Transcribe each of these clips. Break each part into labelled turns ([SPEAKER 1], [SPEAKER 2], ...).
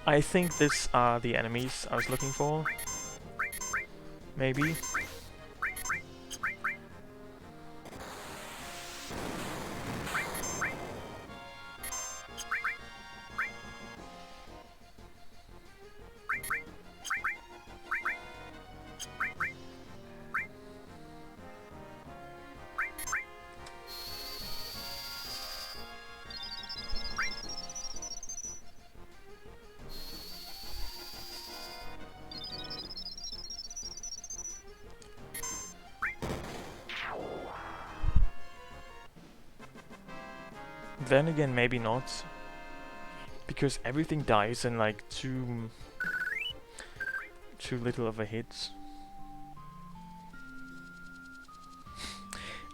[SPEAKER 1] I think these are the enemies I was looking for. Maybe. Then again, maybe not. Because everything dies in like too little of a hit.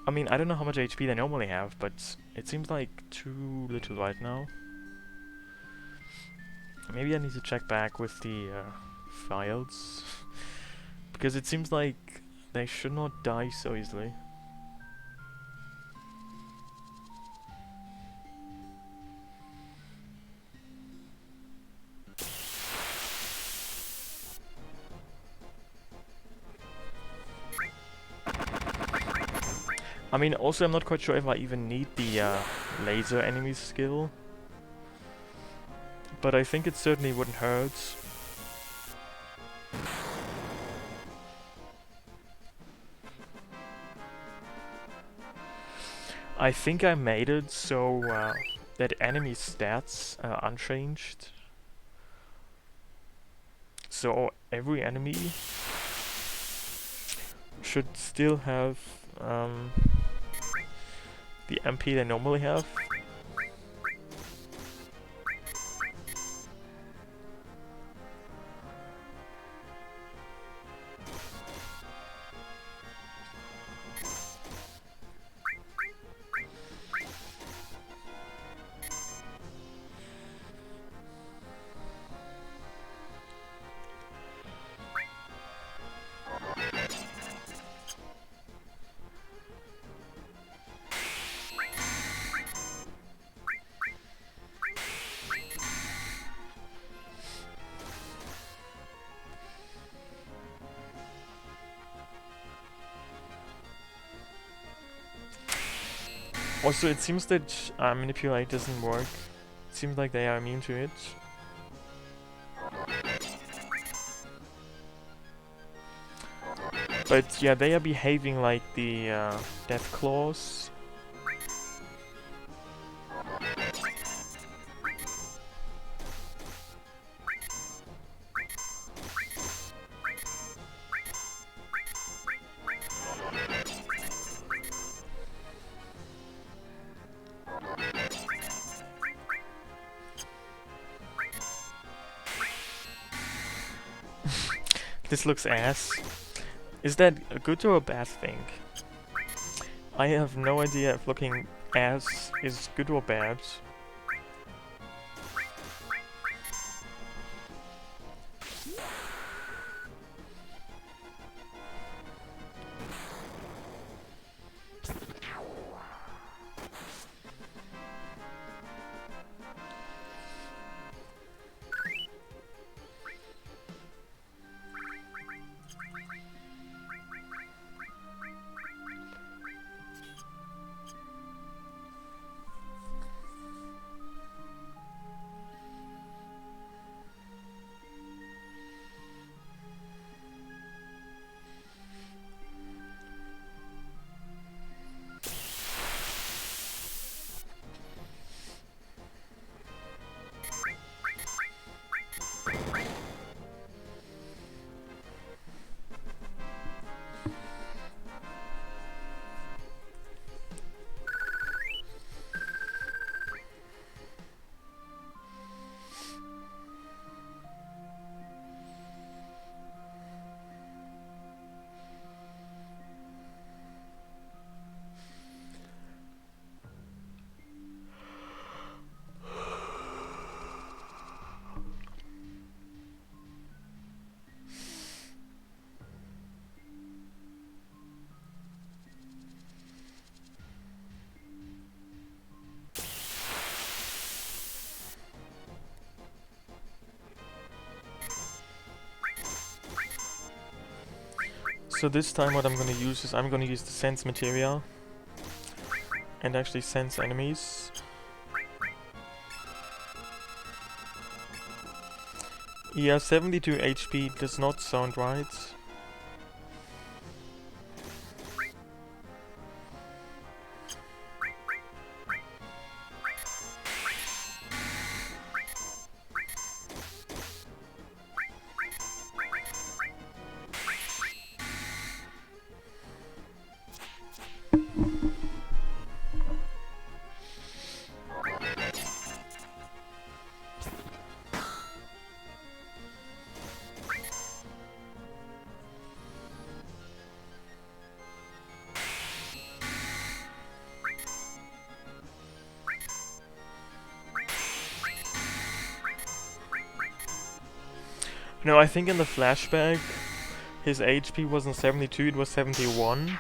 [SPEAKER 1] I mean, I don't know how much HP they normally have, but it seems like too little right now. Maybe I need to check back with the files. Because it seems like they should not die so easily. I mean, also I'm not quite sure if I even need the laser enemy skill. But I think it certainly wouldn't hurt. I think I made it so that enemy stats are unchanged. So every enemy should still have the MP they normally have. Also, it seems that manipulate doesn't work. It seems like they are immune to it. But yeah, they are behaving like the death claws. This looks ass. Is that a good or a bad thing? I have no idea if looking ass is good or bad. So this time what I'm gonna use is I'm gonna use the sense materia and actually sense enemies. Yeah, 72 HP does not sound right. No, I think in the flashback, his HP wasn't 72, it was 71.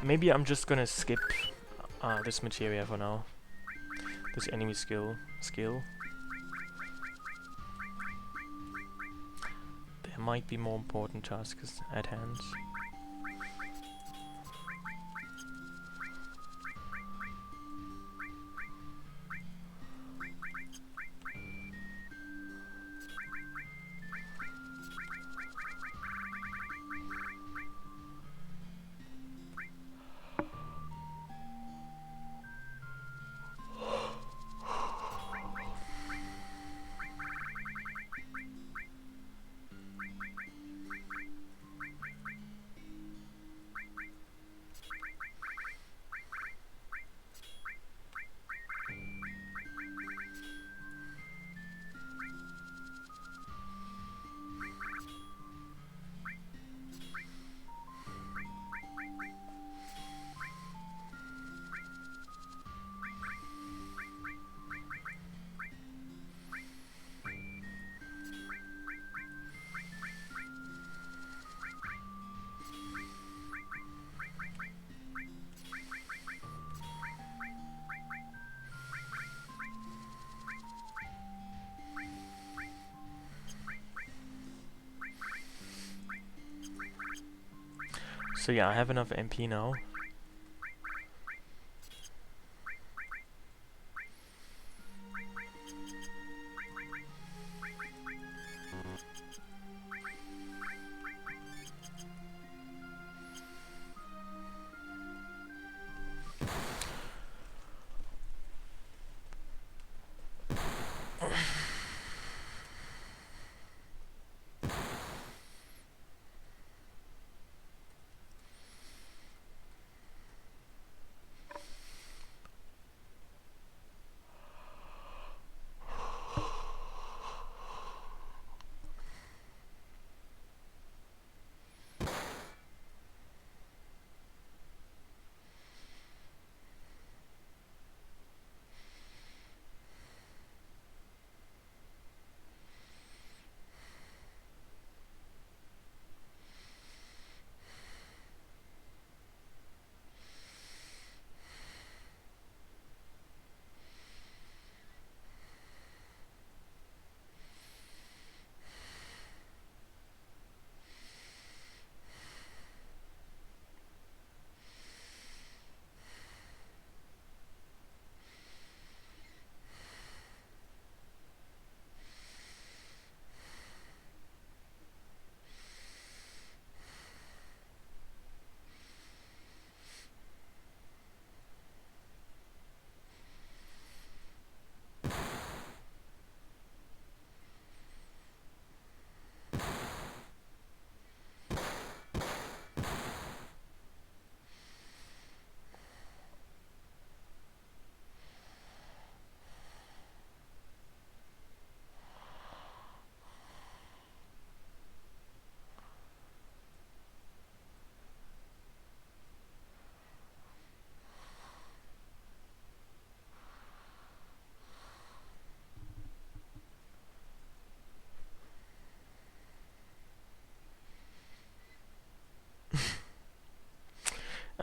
[SPEAKER 1] Maybe I'm just gonna skip this materia for now. This enemy skill. There might be more important tasks at hand. So yeah, I have enough MP now.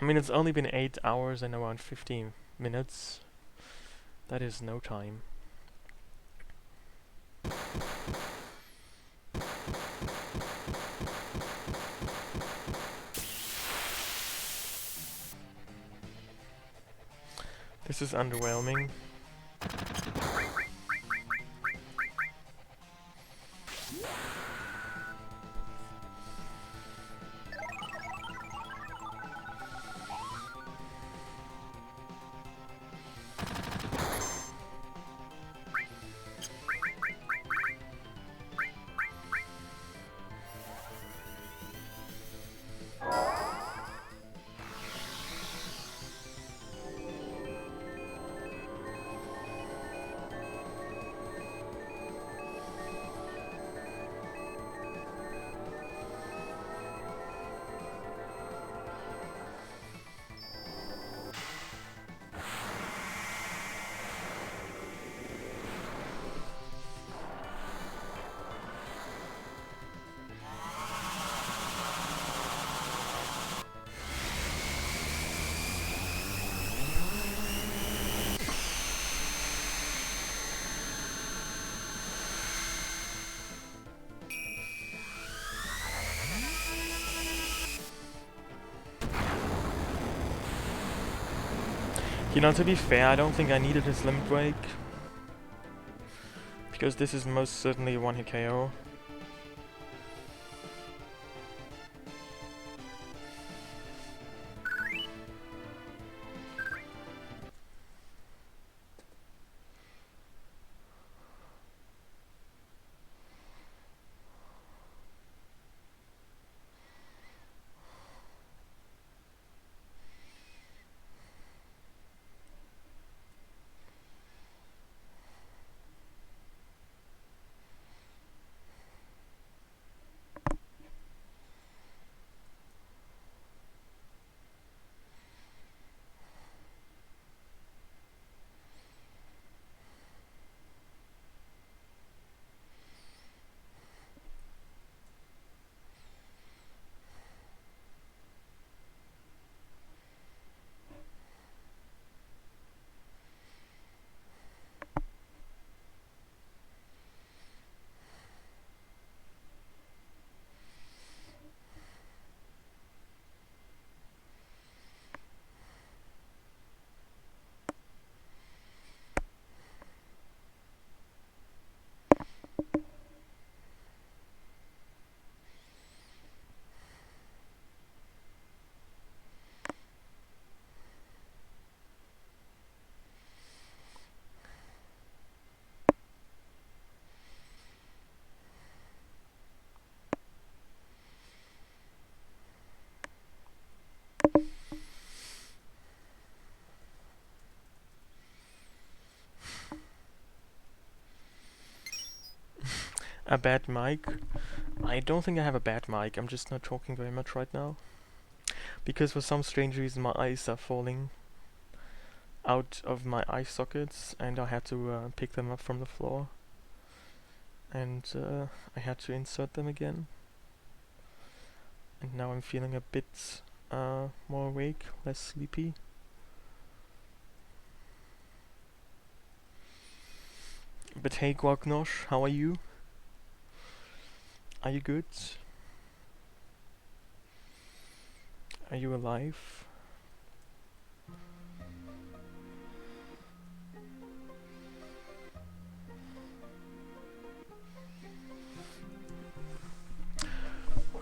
[SPEAKER 1] I mean, it's only been 8 hours and around 15 minutes. That is no time. This is underwhelming. You know, to be fair, I don't think I needed his limit break, because this is most certainly a one-hit KO. A bad mic? I don't think I have a bad mic, I'm just not talking very much right now. Because for some strange reason my eyes are falling out of my eye sockets and I had to pick them up from the floor. And I had to insert them again. And now I'm feeling a bit more awake, less sleepy. But hey Guagnosh, how are you? Are you good? Are you alive?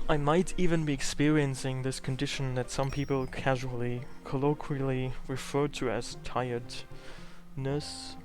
[SPEAKER 1] I might even be experiencing this condition that some people casually, colloquially refer to as tiredness.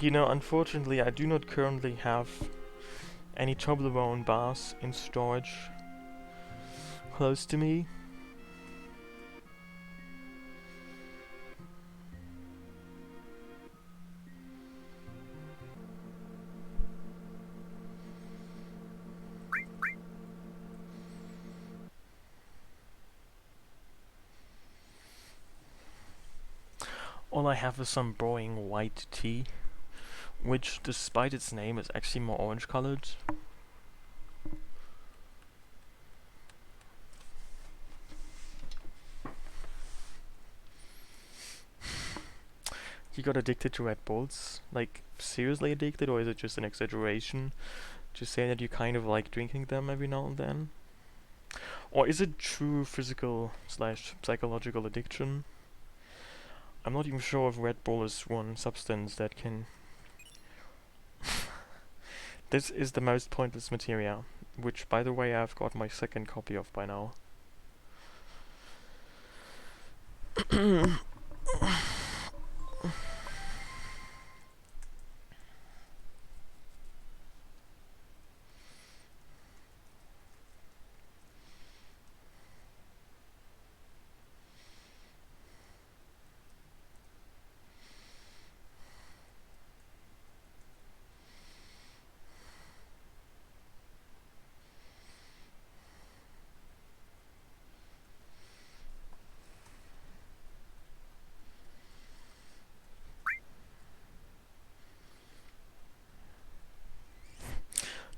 [SPEAKER 1] You know, unfortunately, I do not currently have any Toblerone bars in storage close to me. All I have is some boring white tea, which, despite its name, is actually more orange colored. You got addicted to Red Bulls? Like, seriously addicted, or is it just an exaggeration? Just saying that you kind of like drinking them every now and then? Or is it true physical slash psychological addiction? I'm not even sure if Red Bull is one substance that can... This is the most pointless materia, which, by the way, I've got my second copy of by now.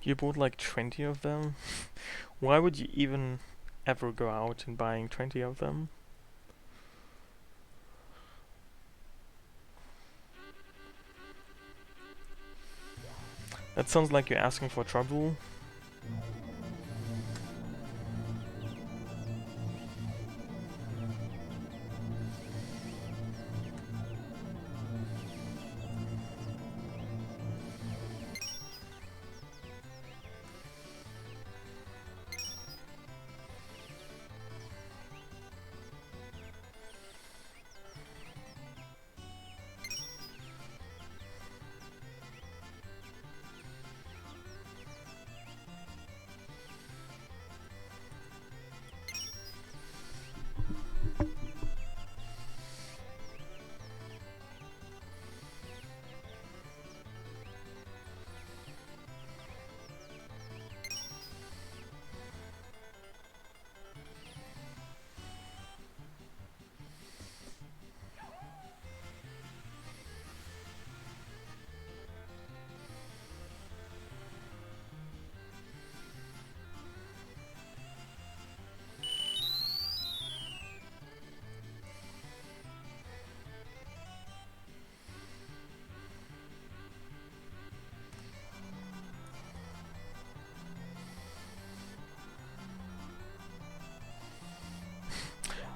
[SPEAKER 1] You bought like 20 of them? Why would you even ever go out and buying 20 of them? That sounds like you're asking for trouble.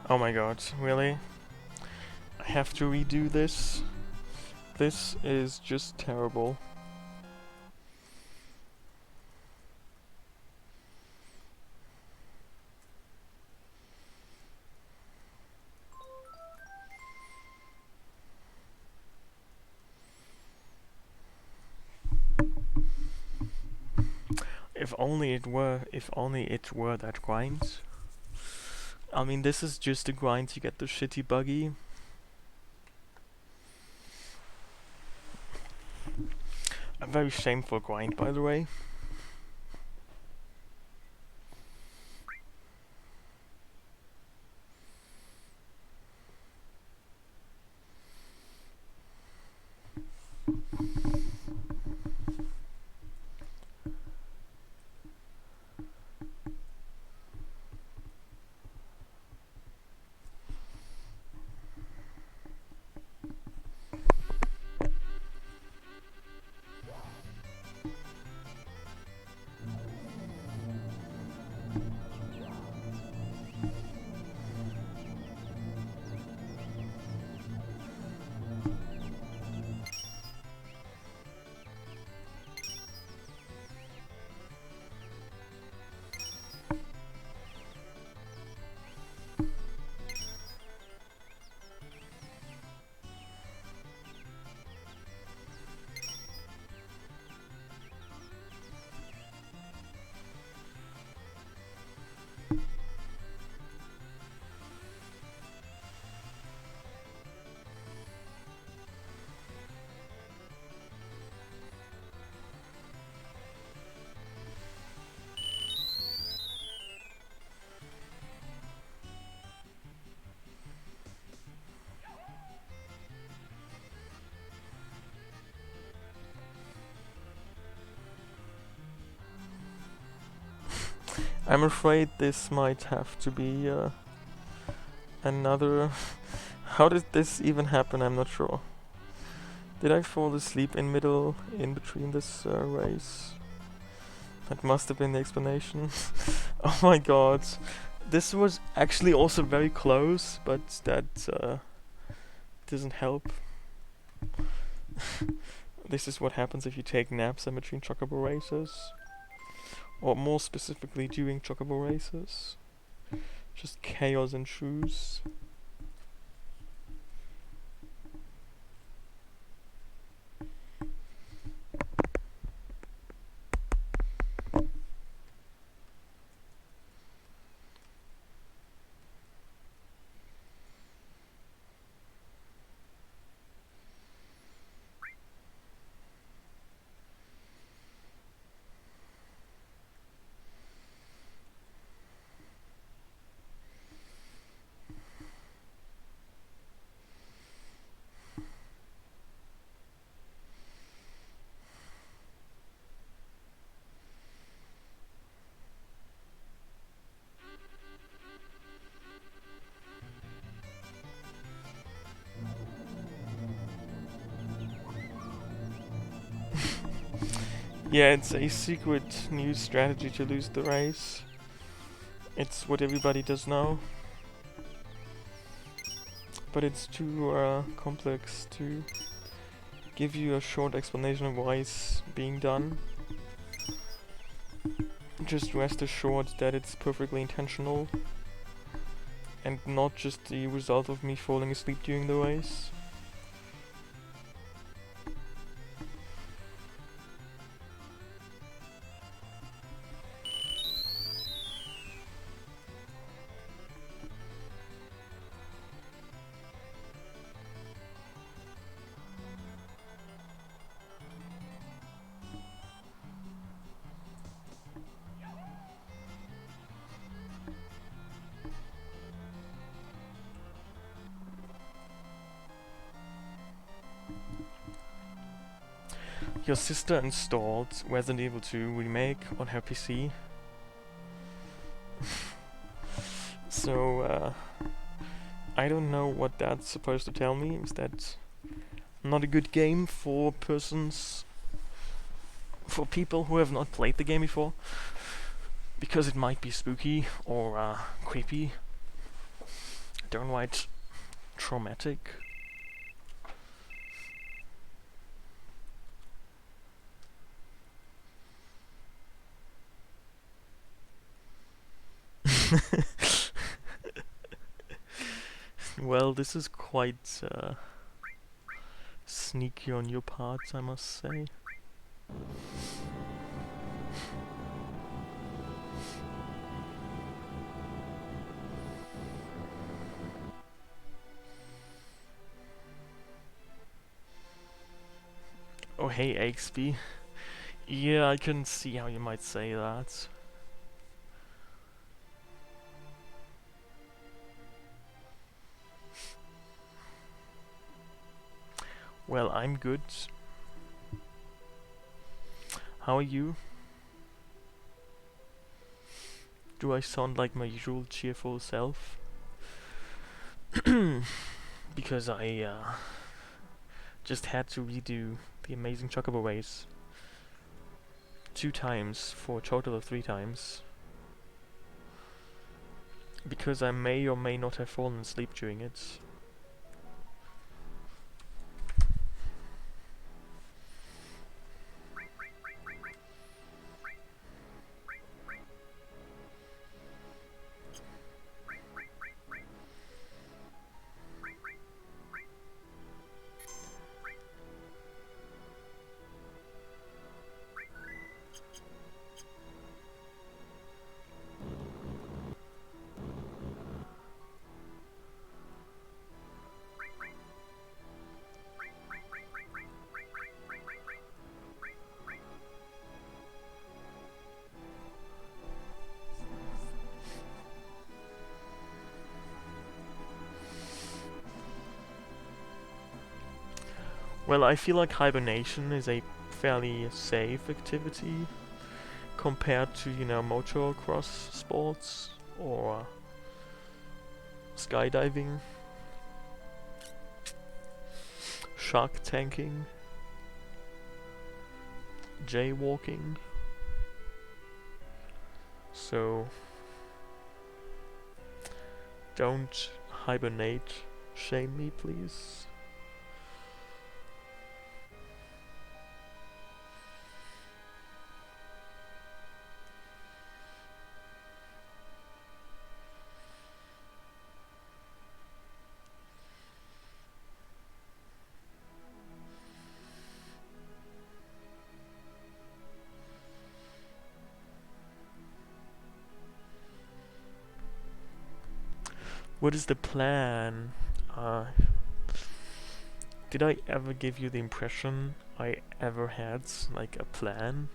[SPEAKER 1] Oh my god, really? I have to redo this? This is just terrible. If only it were that grind. I mean, this is just a grind to get the shitty buggy. A very shameful grind, by the way. I'm afraid this might have to be another... How did this even happen? I'm not sure. Did I fall asleep in between this race? That must have been the explanation. Oh my god. This was actually also very close, but that doesn't help. This is what happens if you take naps in between chocobo races. Or more specifically during chocobo races. Just chaos ensues. Yeah, it's a secret new strategy to lose the race. It's what everybody does now. But it's too complex to give you a short explanation of why it's being done. Just rest assured that it's perfectly intentional and not just the result of me falling asleep during the race. Your sister installed Resident Evil 2 Remake on her PC. So, I don't know what that's supposed to tell me. Is that not a good game for people who have not played the game before? Because it might be spooky or creepy, downright traumatic. Well, this is quite sneaky on your part, I must say. Oh hey XP. Yeah, I can see how you might say that. Well, I'm good. How are you? Do I sound like my usual cheerful self? Because I just had to redo the amazing Chocobo race 2 times for a total of 3 times. Because I may or may not have fallen asleep during it. Well, I feel like hibernation is a fairly safe activity, compared to, you know, motocross sports or skydiving, shark tanking, jaywalking. So don't hibernate, shame me please. What is the plan? Did I ever give you the impression I ever had, like, a plan?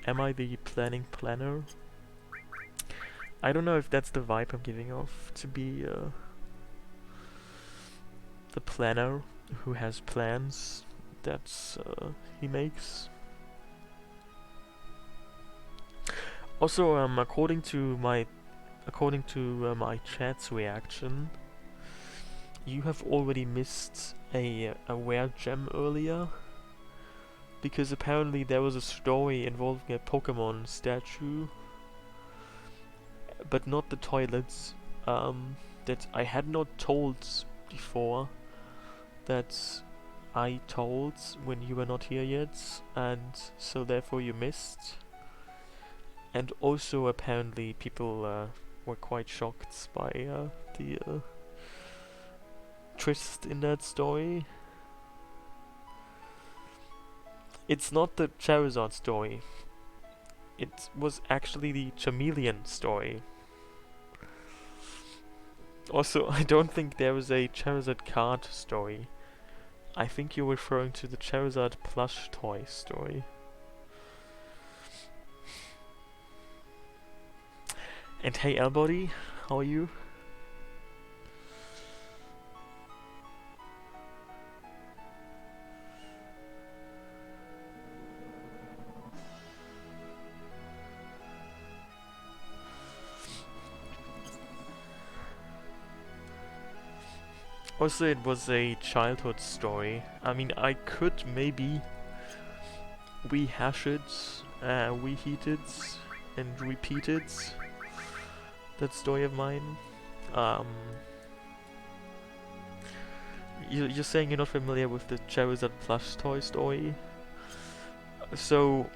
[SPEAKER 1] Am I the planning planner? I don't know if that's the vibe I'm giving off, to be the planner who has plans that he makes. Also, according to my chat's reaction, you have already missed a rare gem earlier, because apparently there was a story involving a Pokemon statue, but not the toilets, that I had not told before, that I told when you were not here yet, and so therefore you missed. And also apparently people were quite shocked by the twist in that story. It's not the Charizard story. It was actually the Chameleon story. Also, I don't think there was a Charizard card story. I think you're referring to the Charizard plush toy story. And hey Elbody, how are you? Also, it was a childhood story. I mean, I could maybe rehash it, reheat it, and repeat it. That story of mine. You're saying you're not familiar with the Charizard plush toy story? So,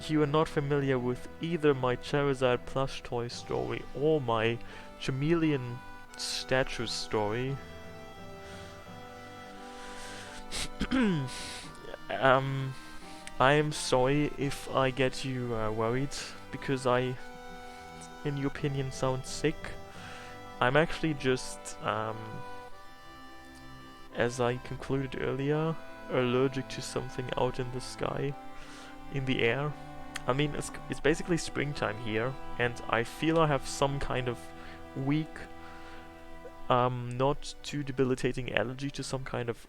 [SPEAKER 1] you are not familiar with either my Charizard plush toy story or my Chameleon statue story. I am sorry if I get you worried, because I, in your opinion, sound sick. I'm actually just, as I concluded earlier, allergic to something out in the sky, in the air. I mean, it's basically springtime here, and I feel I have some kind of weak, not too debilitating allergy to some kind of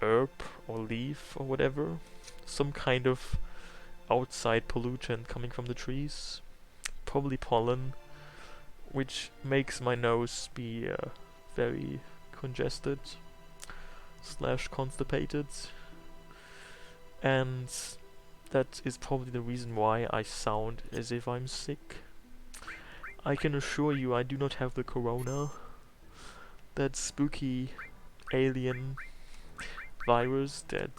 [SPEAKER 1] herb or leaf or whatever. Some kind of outside pollutant coming from the trees. Probably pollen, which makes my nose be very congested / constipated, and that is probably the reason why I sound as if I'm sick. I can assure you I do not have the corona, that spooky alien virus that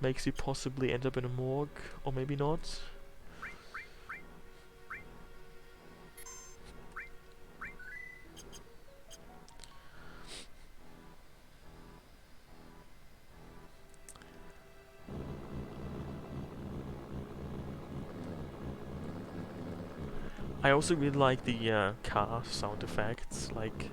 [SPEAKER 1] makes you possibly end up in a morgue, or maybe not. I also really like the car sound effects. Like,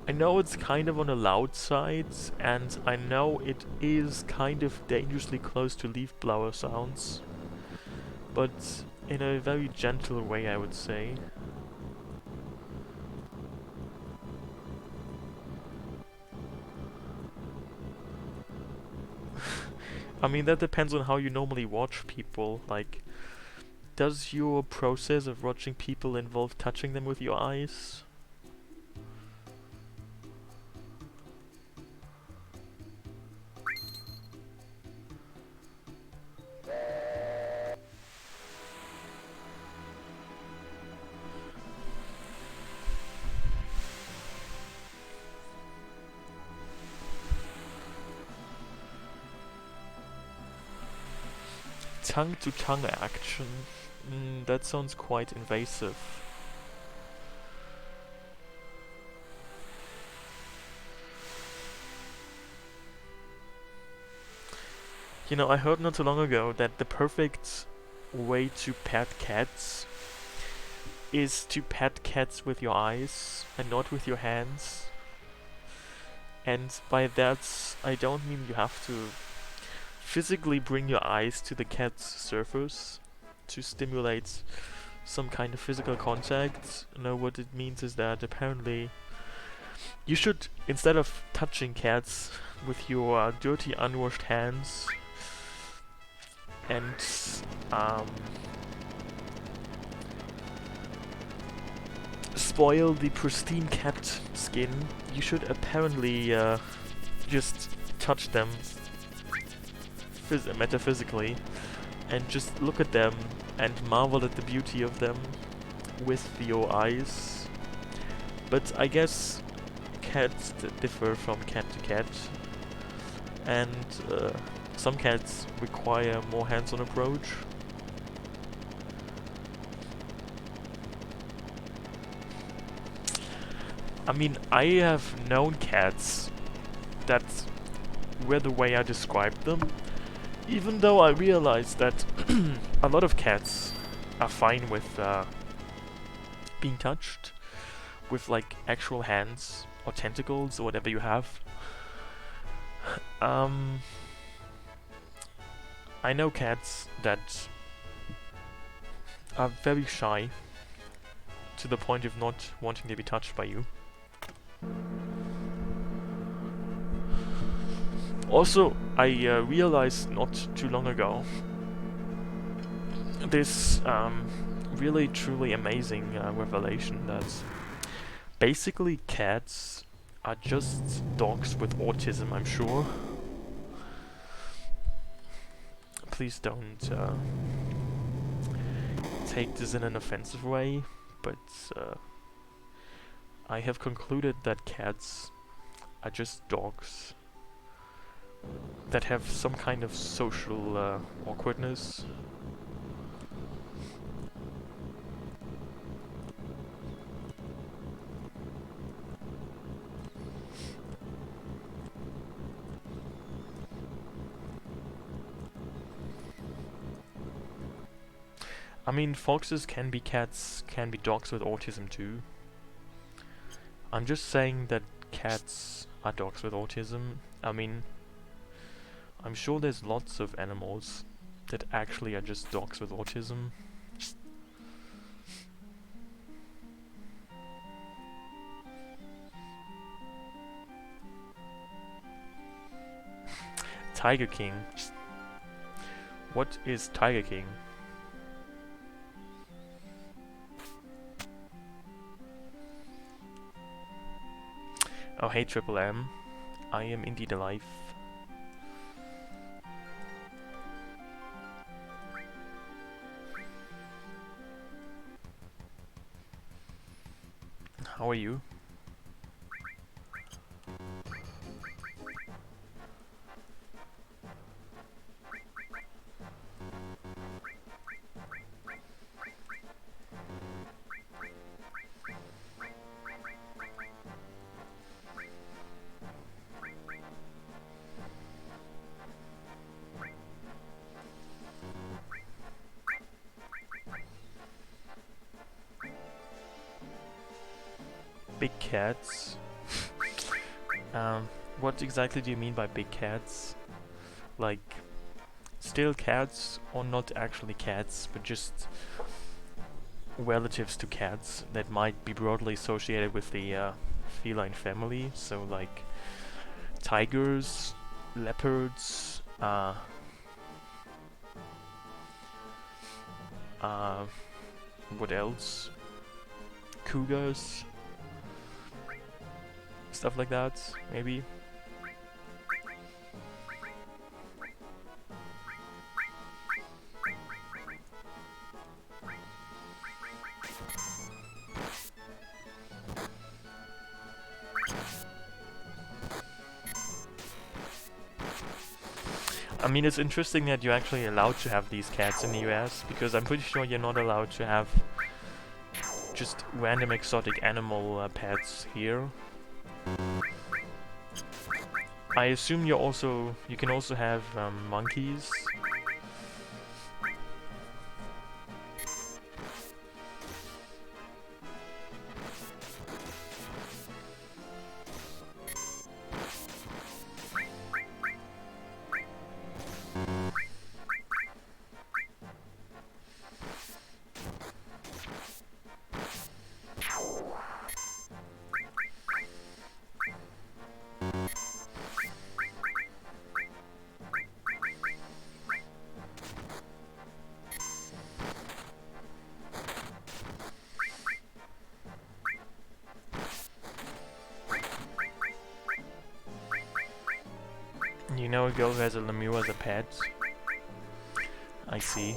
[SPEAKER 1] I know it's kind of on the loud side, and I know it is kind of dangerously close to leaf blower sounds, but in a very gentle way, I would say. I mean, that depends on how you normally watch people. Like, does your process of watching people involve touching them with your eyes? Tongue-to-tongue action. That sounds quite invasive. You know, I heard not too long ago that the perfect way to pet cats is to pet cats with your eyes and not with your hands. And by that, I don't mean you have to physically bring your eyes to the cat's surface to stimulate some kind of physical contact. No, what it means is that apparently you should, instead of touching cats with your dirty, unwashed hands and spoil the pristine cat skin, you should apparently just touch them metaphysically and just look at them and marvel at the beauty of them with your eyes. But I guess cats differ from cat to cat, and some cats require more hands-on approach. I mean, I have known cats that were the way I described them, even though I realized that a lot of cats are fine with being touched with like actual hands or tentacles or whatever you have. I know cats that are very shy to the point of not wanting to be touched by you. Also, I realized not too long ago this really truly amazing revelation that basically cats are just dogs with autism, I'm sure. Please don't take this in an offensive way, but I have concluded that cats are just dogs that have some kind of social awkwardness. I mean, foxes can be cats, can be dogs with autism too. I'm just saying that cats are dogs with autism. I mean, I'm sure there's lots of animals that actually are just dogs with autism. Tiger King. What is Tiger King? Oh hey Triple M, I am indeed alive. How are you? Big cats? What exactly do you mean by big cats? Like, still cats, or not actually cats, but just relatives to cats that might be broadly associated with the feline family, so like tigers, leopards, Uh, what else? Cougars. Stuff like that, maybe. I mean, it's interesting that you're actually allowed to have these cats in the US, because I'm pretty sure you're not allowed to have just random exotic animal pets here. I assume you can also have monkeys. You know a girl who has a lemur as a pet? I see.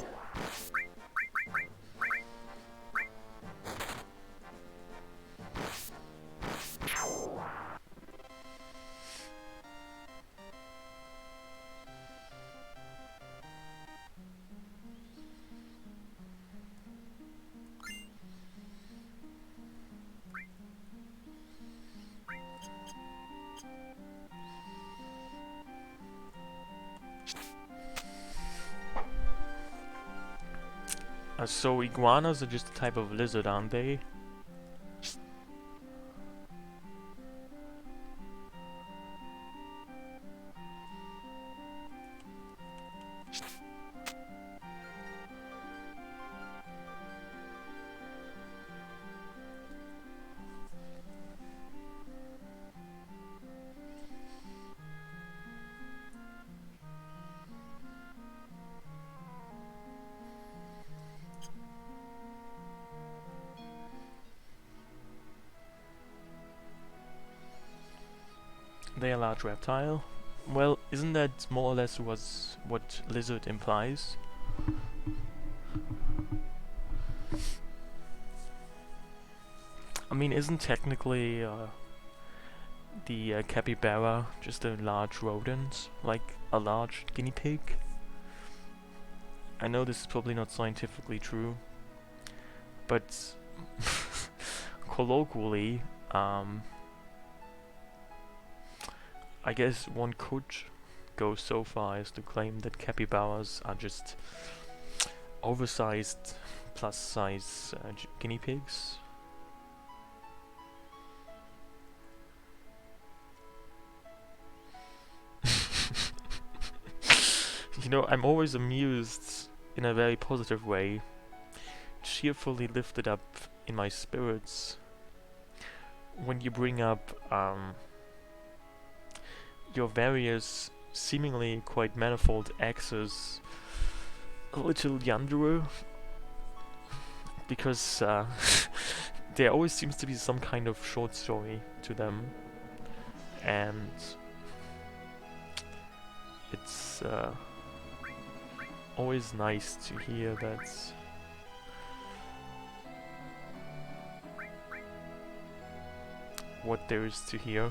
[SPEAKER 1] So iguanas are just a type of lizard, aren't they? They are large reptile. Well, isn't that more or less what lizard implies? I mean, isn't technically the capybara just a large rodent, like a large guinea pig? I know this is probably not scientifically true, but colloquially, I guess one could go so far as to claim that capybaras are just oversized, plus-size guinea pigs. You know, I'm always amused in a very positive way, cheerfully lifted up in my spirits when you bring up your various seemingly quite manifold exes a little yandere, because there always seems to be some kind of short story to them, and it's always nice to hear that what there is to hear.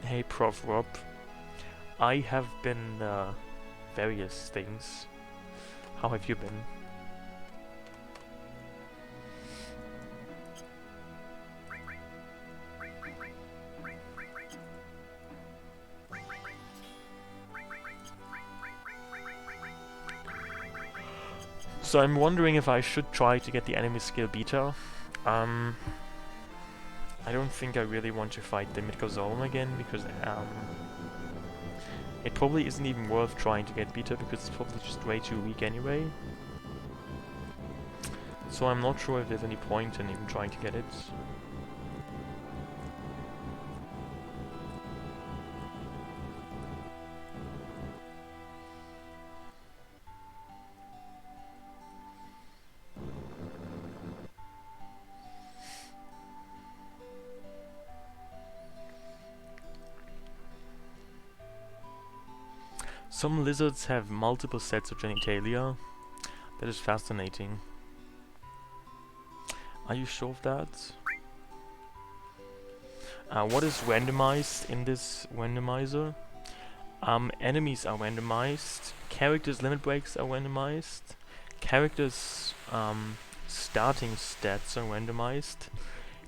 [SPEAKER 1] Hey Prof Rob, I have been various things. How have you been? So I'm wondering if I should try to get the enemy skill beta. I don't think I really want to fight the Midgazolem again, because it probably isn't even worth trying to get beta, because it's probably just way too weak anyway. So I'm not sure if there's any point in even trying to get it. Some lizards have multiple sets of genitalia. That is fascinating. Are you sure of that? What is randomized in this randomizer? Enemies are randomized. Characters' limit breaks are randomized. Characters' starting stats are randomized.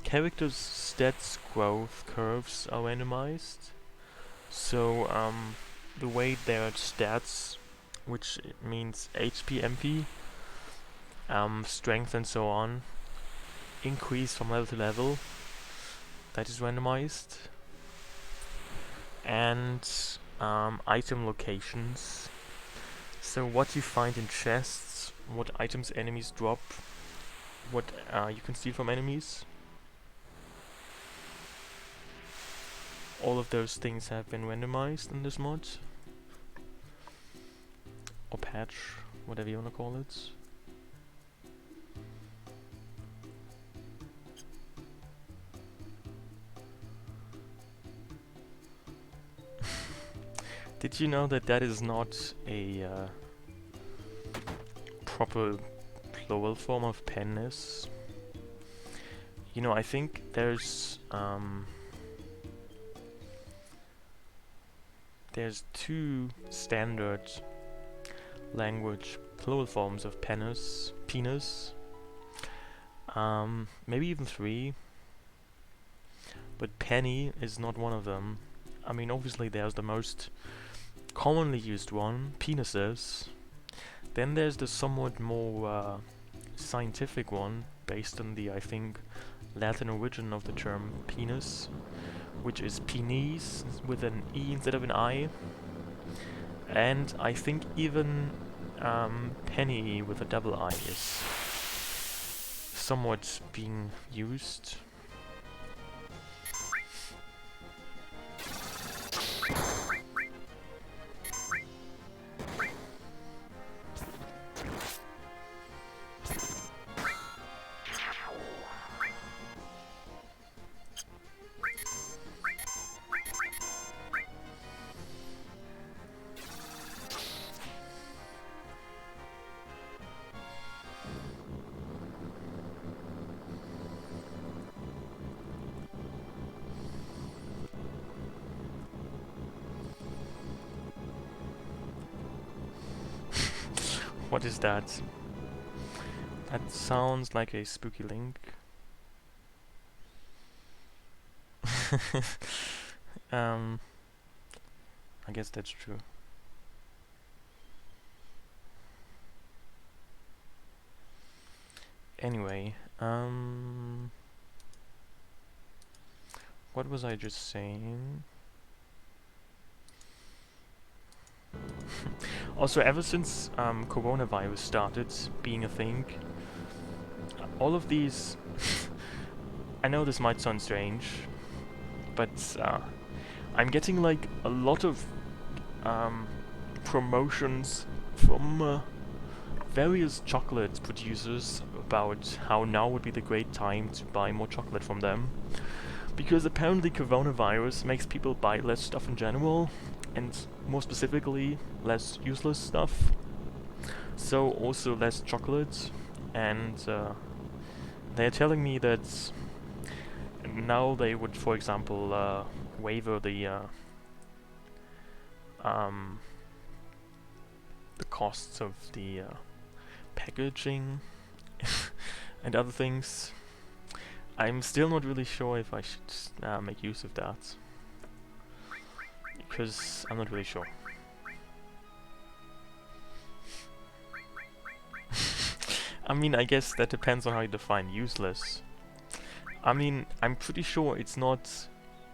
[SPEAKER 1] Characters' stats growth curves are randomized. So the way their stats, which means HP, MP, strength and so on, increase from level to level. That is randomized. And item locations. So what you find in chests, what items enemies drop, what you can steal from enemies. All of those things have been randomized in this mod. Or patch, whatever you want to call it. Did you know that that is not a proper plural form of penis? You know, I think there's two standard language plural forms of penis, maybe even 3, but penny is not one of them. I mean, obviously there's the most commonly used one, penises. Then there's the somewhat more scientific one, based on the, I think, Latin origin of the term penis, which is penis with an E instead of an I. And I think even penny with a double I is somewhat being used. What is that? That sounds like a spooky link. I guess that's true. Anyway, what was I just saying? Also, ever since coronavirus started being a thing, all of these... I know this might sound strange, but I'm getting like a lot of promotions from various chocolate producers about how now would be the great time to buy more chocolate from them. Because apparently coronavirus makes people buy less stuff in general, and more specifically, less useless stuff. So also less chocolate, and they're telling me that now they would, for example, waiver the costs of the packaging and other things. I'm still not really sure if I should make use of that, because I'm not really sure. I mean, I guess that depends on how you define useless. I mean, I'm pretty sure it's not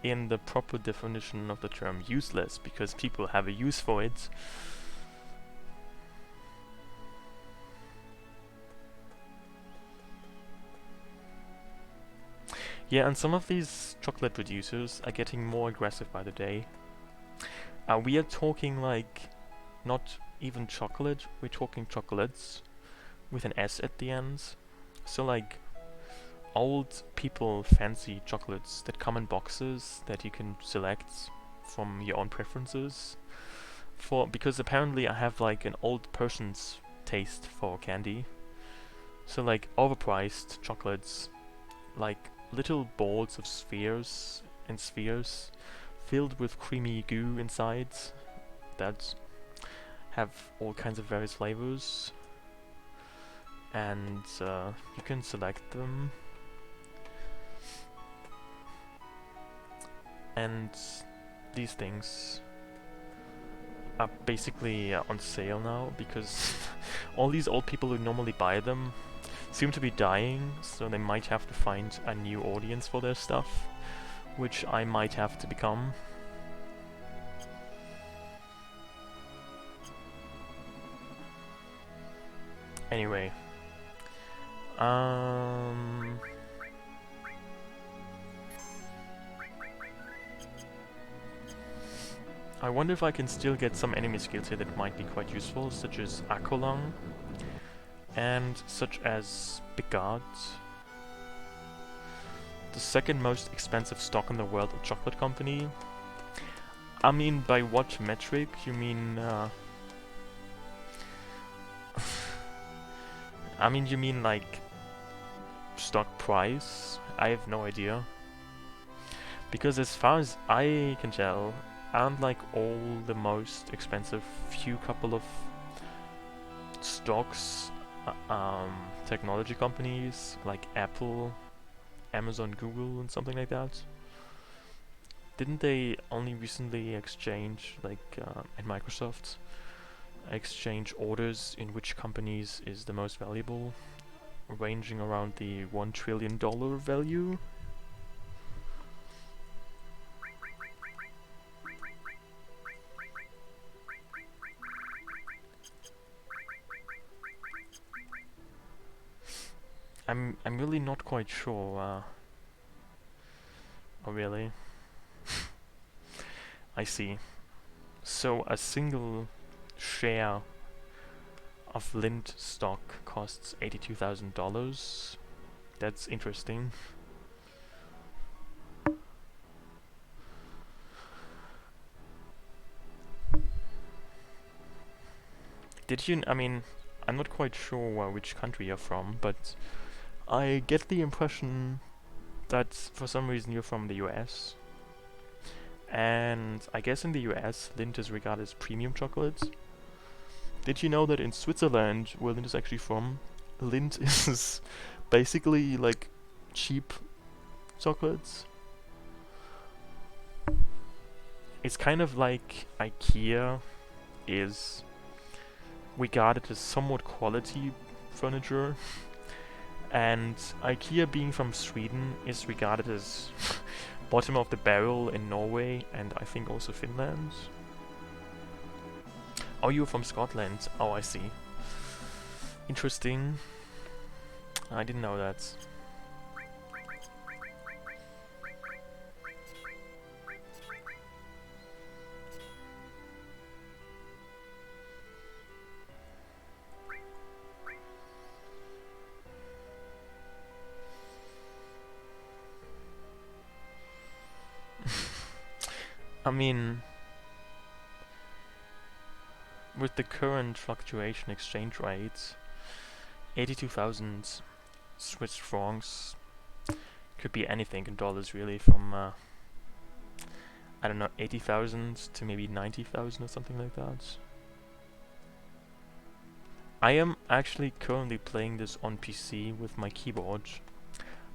[SPEAKER 1] in the proper definition of the term useless, because people have a use for it. Yeah, and some of these chocolate producers are getting more aggressive by the day. We are talking like, not even chocolate, we're talking chocolates with an S at the end. So like, old people fancy chocolates that come in boxes that you can select from your own preferences. because apparently I have like an old person's taste for candy. So like overpriced chocolates, like little balls of spheres filled with creamy goo inside that have all kinds of various flavors, and you can select them, and these things are basically on sale now because all these old people who normally buy them seem to be dying, so they might have to find a new audience for their stuff, which I might have to become. Anyway, I wonder if I can still get some enemy skills here that might be quite useful, such as Aqualung, and such as Bigard. The second most expensive stock in the world of chocolate company. I mean, by what metric? You mean, I mean, you mean like stock price? I have no idea. Because as far as I can tell, aren't like all the most expensive few couple of stocks technology companies like Apple, Amazon, Google, and something like that? Didn't they only recently exchange, like, and Microsoft exchange orders in which companies is the most valuable, ranging around the $1 trillion value? I'm really not quite sure. Oh really? I see. So a single share of Lint stock costs $82,000. That's interesting. Did you? I mean, I'm not quite sure which country you're from, but I get the impression that for some reason you're from the US. And I guess in the US, Lindt is regarded as premium chocolate. Did you know that in Switzerland, where Lindt is actually from, Lindt is basically like cheap chocolates? It's kind of like IKEA is regarded as somewhat quality furniture, and IKEA being from Sweden is regarded as bottom of the barrel in Norway and I think also Finland. Oh, you're from Scotland. Oh, I see. Interesting. I didn't know that. I mean, with the current fluctuation exchange rate, 82,000 Swiss francs could be anything in dollars really, from I don't know, 80,000 to maybe 90,000 or something like that. I am actually currently playing this on PC with my keyboard,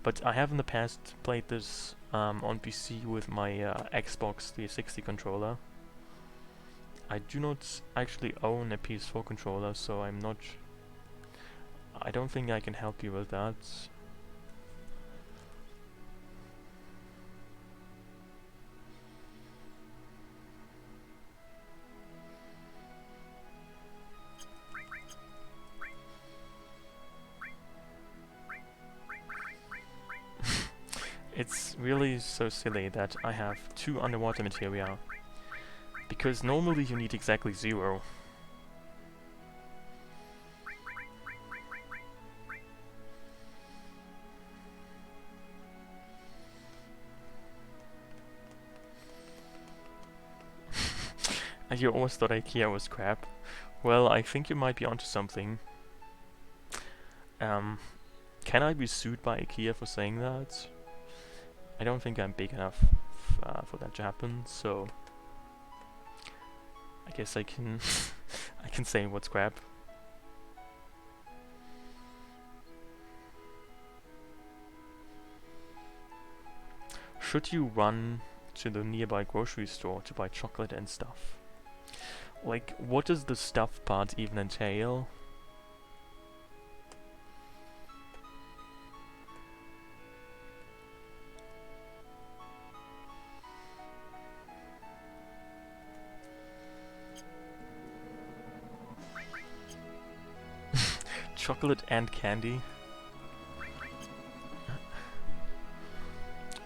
[SPEAKER 1] but I have in the past played this on PC with my Xbox 360 controller. I do not actually own a PS4 controller, so I don't think I can help you with that. It's really so silly that I have 2 underwater materia, because normally you need exactly 0. You always thought IKEA was crap. Well, I think you might be onto something. Can I be sued by IKEA for saying that? I don't think I'm big enough for that to happen, so I guess I can I can say what's crap. Should you run to the nearby grocery store to buy chocolate and stuff? Like, what does the stuff part even entail? Chocolate and candy?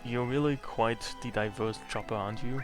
[SPEAKER 1] You're really quite the diverse chopper, aren't you?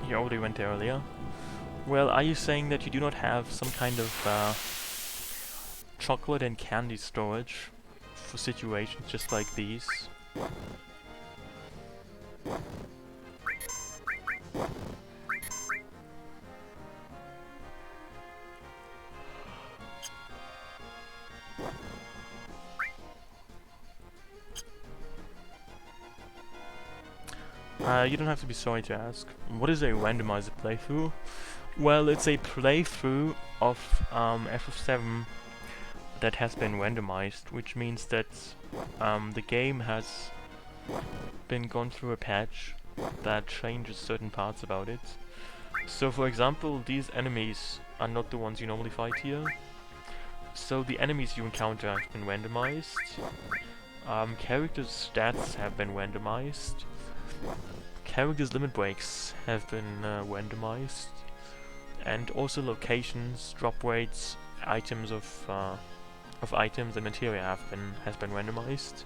[SPEAKER 1] You already went there earlier. Well, are you saying that you do not have some kind of chocolate and candy storage for situations just like these? You don't have to be sorry to ask. What is a randomizer playthrough? Well, it's a playthrough of FF7 that has been randomized, which means that the game has been gone through a patch that changes certain parts about it. So, for example, these enemies are not the ones you normally fight here. So the enemies you encounter have been randomized. Characters' stats have been randomized. Characters' limit breaks have been randomized, and also locations, drop rates, items of items and materia has been randomized.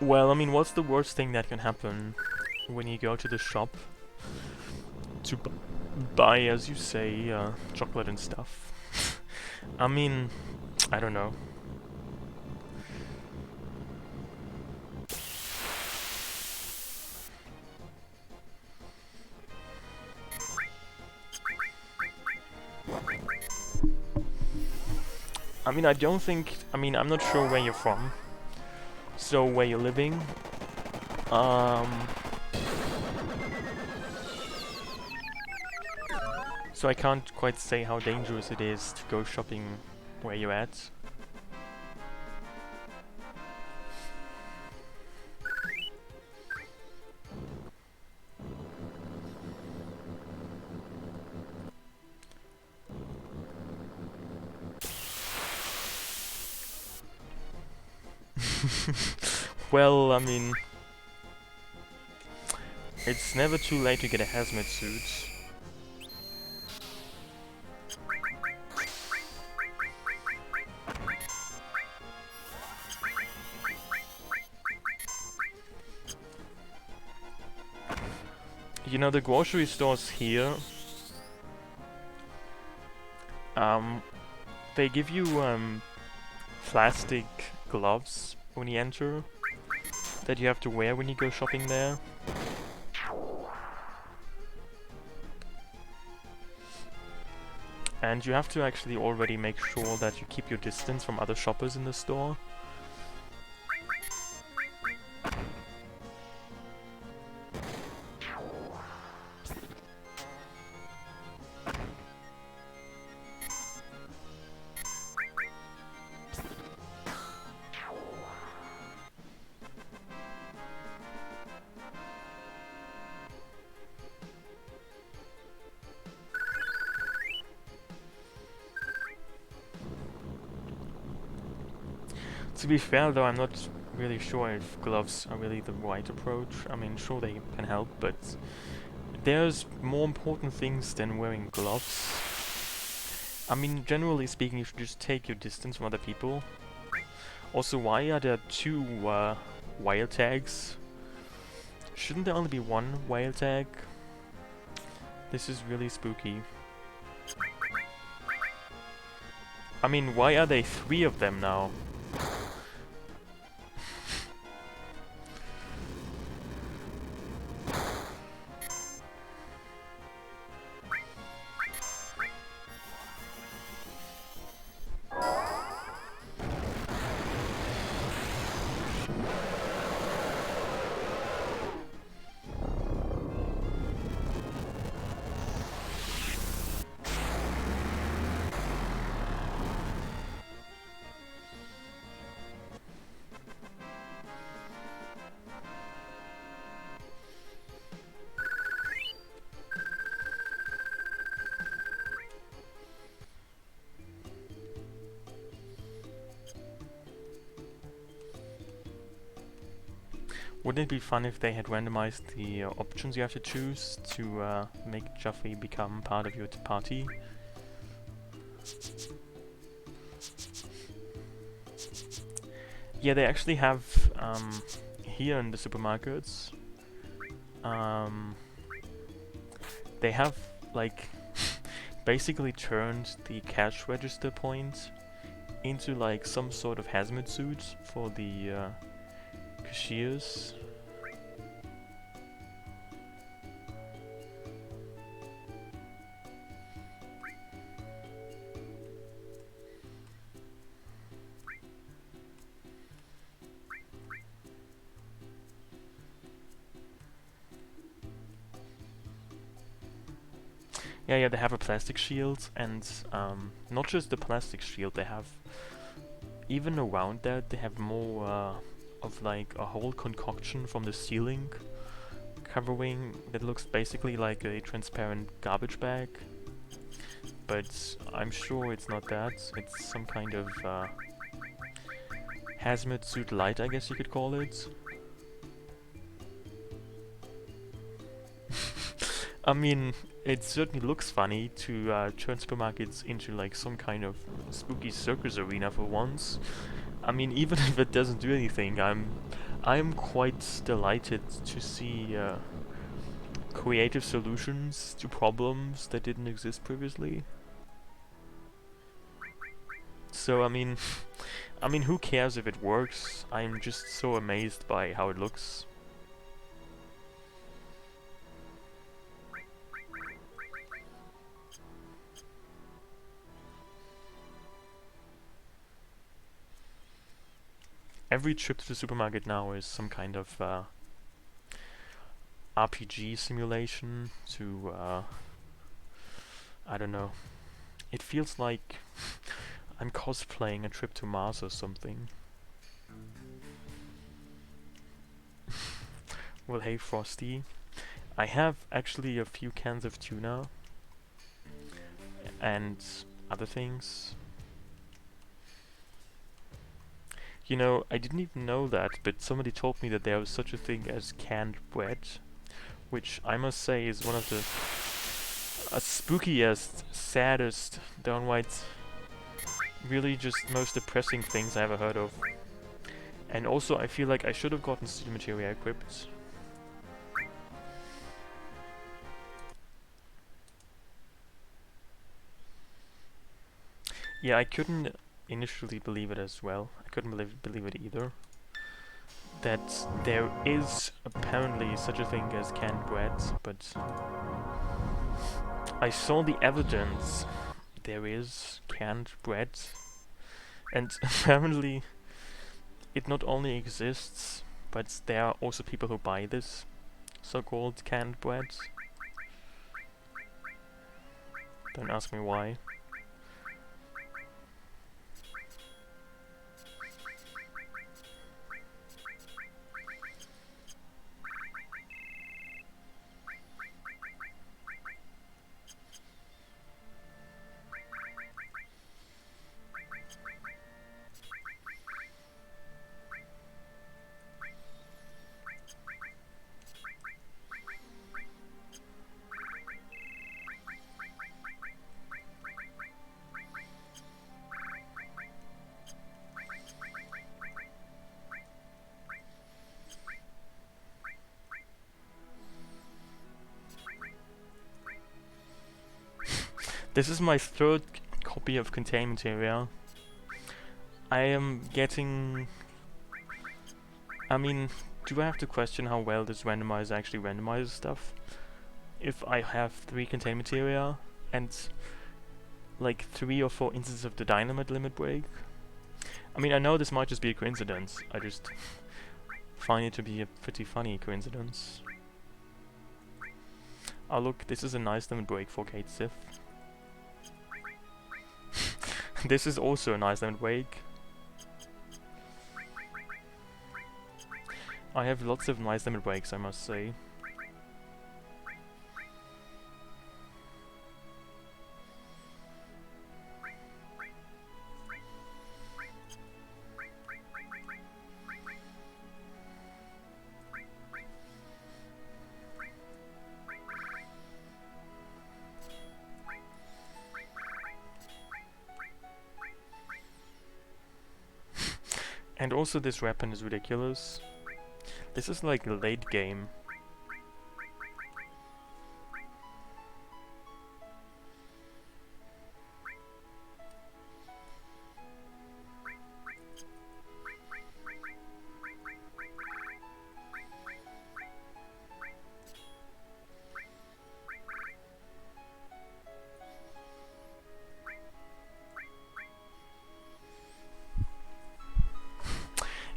[SPEAKER 1] Well, I mean, what's the worst thing that can happen when you go to the shop to buy, as you say, chocolate and stuff? I mean, I don't know. I mean, I'm not sure where you're from. So, where you're living, so I can't quite say how dangerous it is to go shopping where you're at. Well, I mean, it's never too late to get a hazmat suit. You know, the grocery stores here, they give you plastic gloves when you enter that you have to wear when you go shopping there. And you have to actually already make sure that you keep your distance from other shoppers in the store. To be fair though, I'm not really sure if gloves are really the right approach. I mean, sure they can help, but there's more important things than wearing gloves. I mean, generally speaking, you should just take your distance from other people. Also, why are there two wild tags? Shouldn't there only be one wild tag? This is really spooky. I mean, why are there 3 of them now? Wouldn't it be fun if they had randomized the options you have to choose to make Jeffrey become part of your party? Yeah, they actually have here in the supermarkets. They have like basically turned the cash register point into like some sort of hazmat suit for the cashiers. Yeah, they have a plastic shield, and not just the plastic shield, they have, even around that, they have more of like a whole concoction from the ceiling covering that looks basically like a transparent garbage bag. But I'm sure it's not that, it's some kind of hazmat suit light, I guess you could call it. I mean, it certainly looks funny to turn supermarkets into like some kind of spooky circus arena for once. I mean, even if it doesn't do anything, I'm quite delighted to see creative solutions to problems that didn't exist previously. So I mean, who cares if it works? I'm just so amazed by how it looks. Every trip to the supermarket now is some kind of RPG simulation to, I don't know. It feels like I'm cosplaying a trip to Mars or something. Well, hey Frosty. I have actually a few cans of tuna and other things. You know, I didn't even know that, but somebody told me that there was such a thing as canned bread, which I must say is one of the spookiest, saddest, downright, really just most depressing things I ever heard of. And also, I feel like I should have gotten student materia equipped. Yeah, I couldn't initially believe it as well. I couldn't believe it either. That there is apparently such a thing as canned bread, but I saw the evidence. There is canned bread, and apparently it not only exists, but there are also people who buy this so-called canned bread. Don't ask me why. This is my third copy of Contain Materia. I am getting... I mean, do I have to question how well this randomizer actually randomizes stuff? If I have 3 Contain Materia and like 3 or 4 instances of the dynamite limit break? I mean, I know this might just be a coincidence. I just find it to be a pretty funny coincidence. Oh look, this is a nice limit break for Kate Sith. This is also a nice limit break. I have lots of nice limit breaks, I must say. And also this weapon is ridiculous. This is like late game.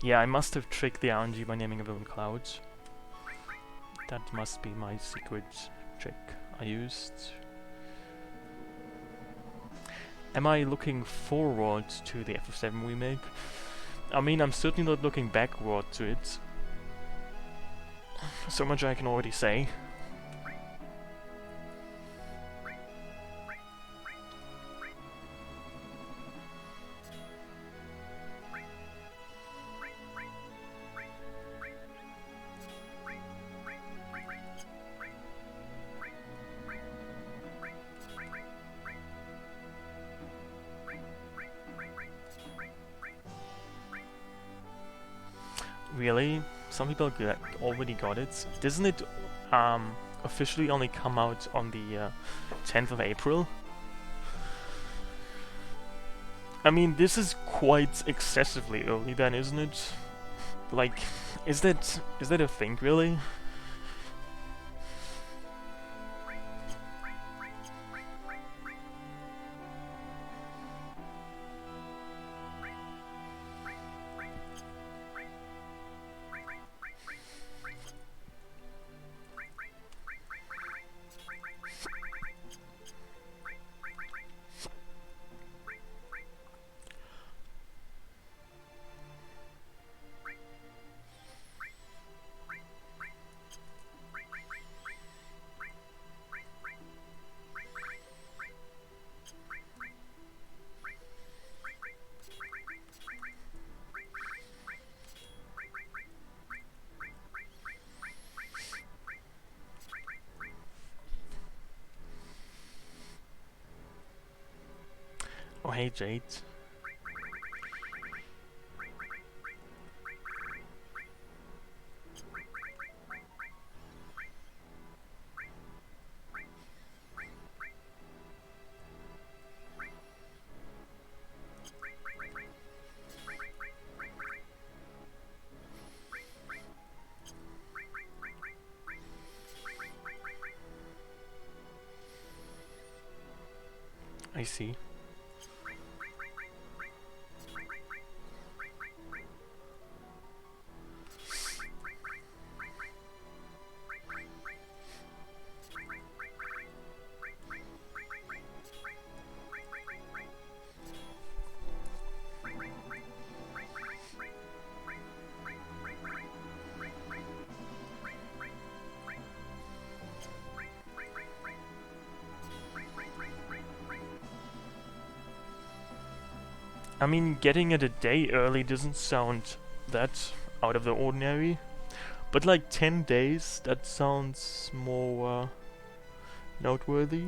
[SPEAKER 1] Yeah, I must have tricked the RNG by naming a villain Clouds. That must be my secret trick I used. Am I looking forward to the FF7 remake? I mean, I'm certainly not looking backward to it. So much I can already say. Really? Some people already got it. Doesn't it officially only come out on the 10th of April? I mean, this is quite excessively early then, isn't it? Like, is that a thing, really? Oh hey Jade. I see. I mean, getting it a day early doesn't sound that out of the ordinary, but like 10 days, that sounds more noteworthy.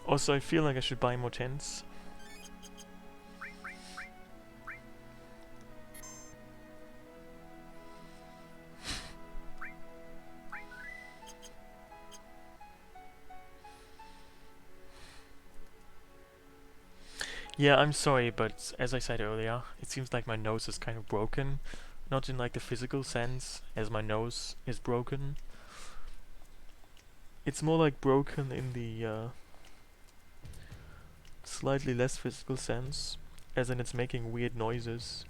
[SPEAKER 1] Also, I feel like I should buy more tents. Yeah, I'm sorry, but as I said earlier, it seems like my nose is kind of broken. Not in like the physical sense, as my nose is broken. It's more like broken in the slightly less physical sense, as in it's making weird noises.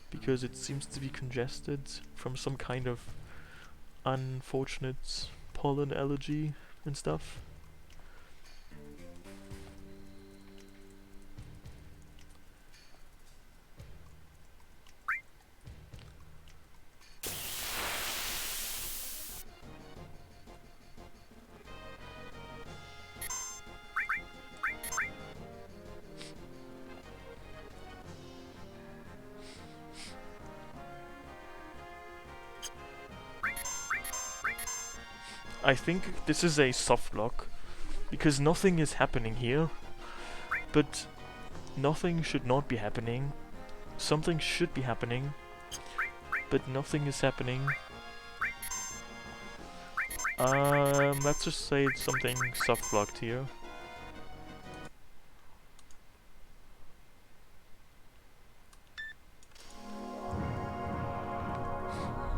[SPEAKER 1] Because it seems to be congested from some kind of unfortunate pollen allergy and stuff. I think this is a soft lock, because nothing is happening here, but nothing should not be happening. Something should be happening, but nothing is happening. Let's just say it's something soft locked here.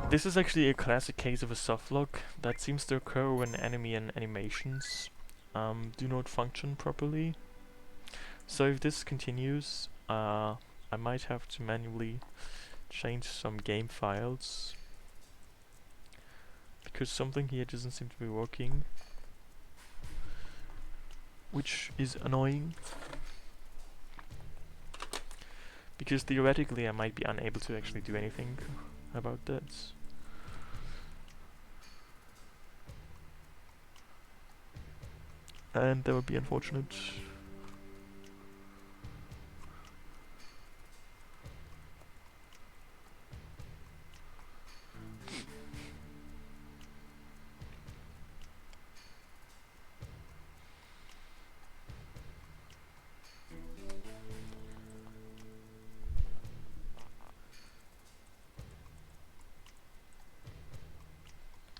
[SPEAKER 1] This is actually a classic case of a softlock that seems to occur when enemy and animations do not function properly. So if this continues, I might have to manually change some game files, because something here doesn't seem to be working, which is annoying. Because theoretically I might be unable to actually do anything about that. And that would be unfortunate.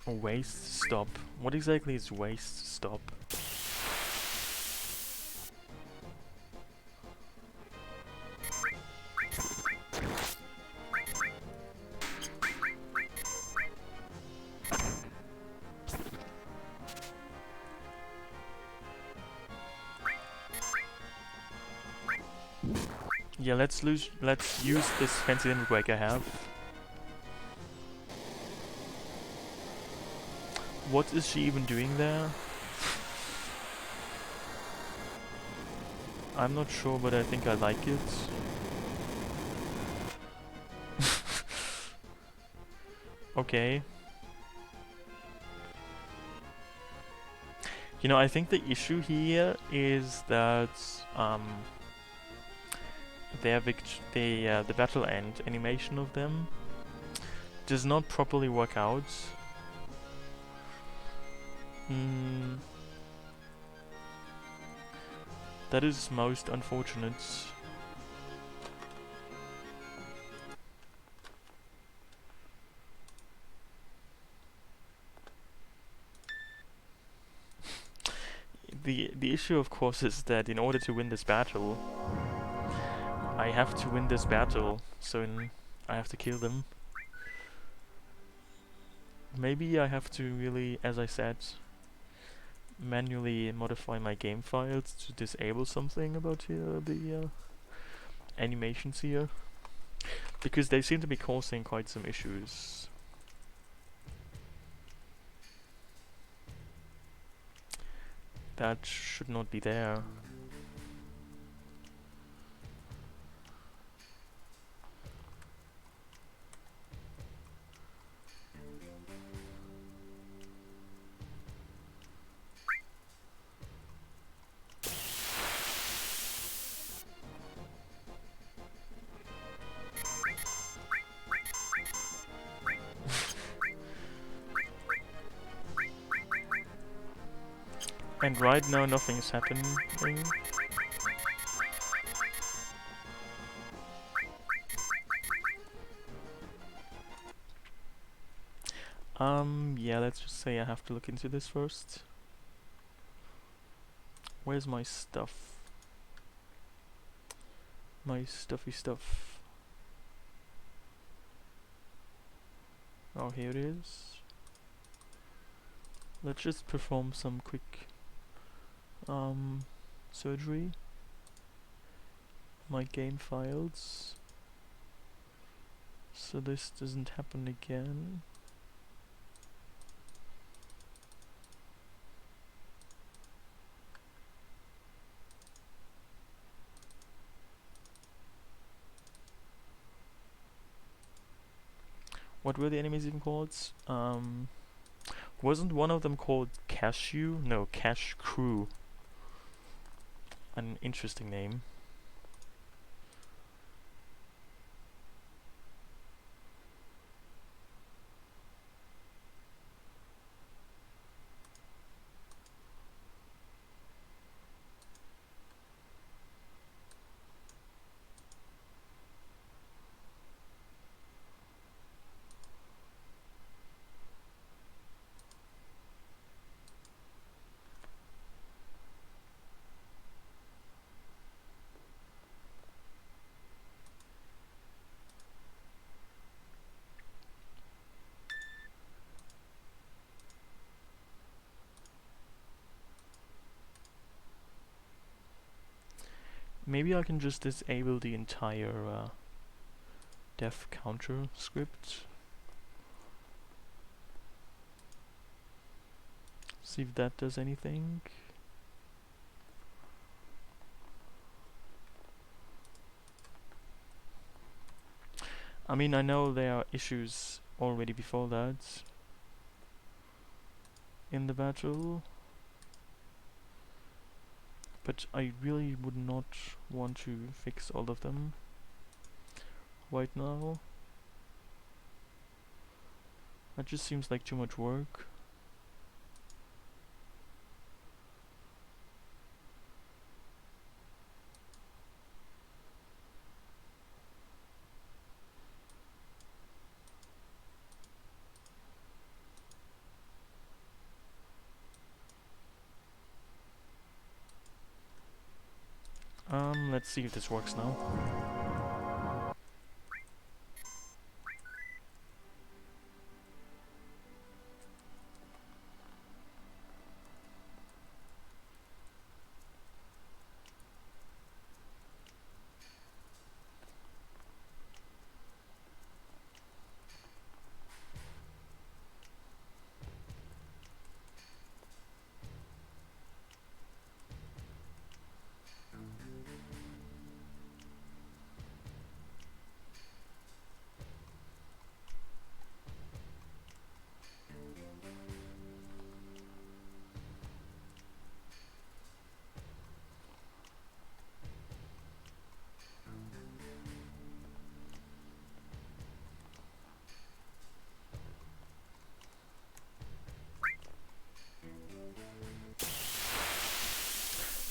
[SPEAKER 1] Waste stop. What exactly is waste stop? Yeah, let's use this fancy little break I have. What is she even doing there? I'm not sure, but I think I like it. Okay. You know, I think the issue here is that the battle end animation of them does not properly work out. That is most unfortunate. The issue, of course, is that in order to win this battle, I have to win this battle, so I have to kill them. Maybe I have to really, as I said, manually modify my game files to disable something about the animations here, because they seem to be causing quite some issues. That should not be there. And right now nothing is happening. Yeah, let's just say I have to look into this first. Where's my stuff? My stuffy stuff. Oh, here it is. Let's just perform some quick surgery. My game files, so this doesn't happen again. What were the enemies even called? Wasn't one of them called Cashew? No, Cash Crew. An interesting name. Maybe I can just disable the entire def counter script. See if that does anything. I mean, I know there are issues already before that in the battle, but I really would not want to fix all of them right now. That just seems like too much work. Let's see if this works now.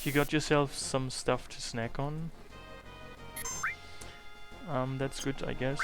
[SPEAKER 1] You got yourself some stuff to snack on. That's good, I guess.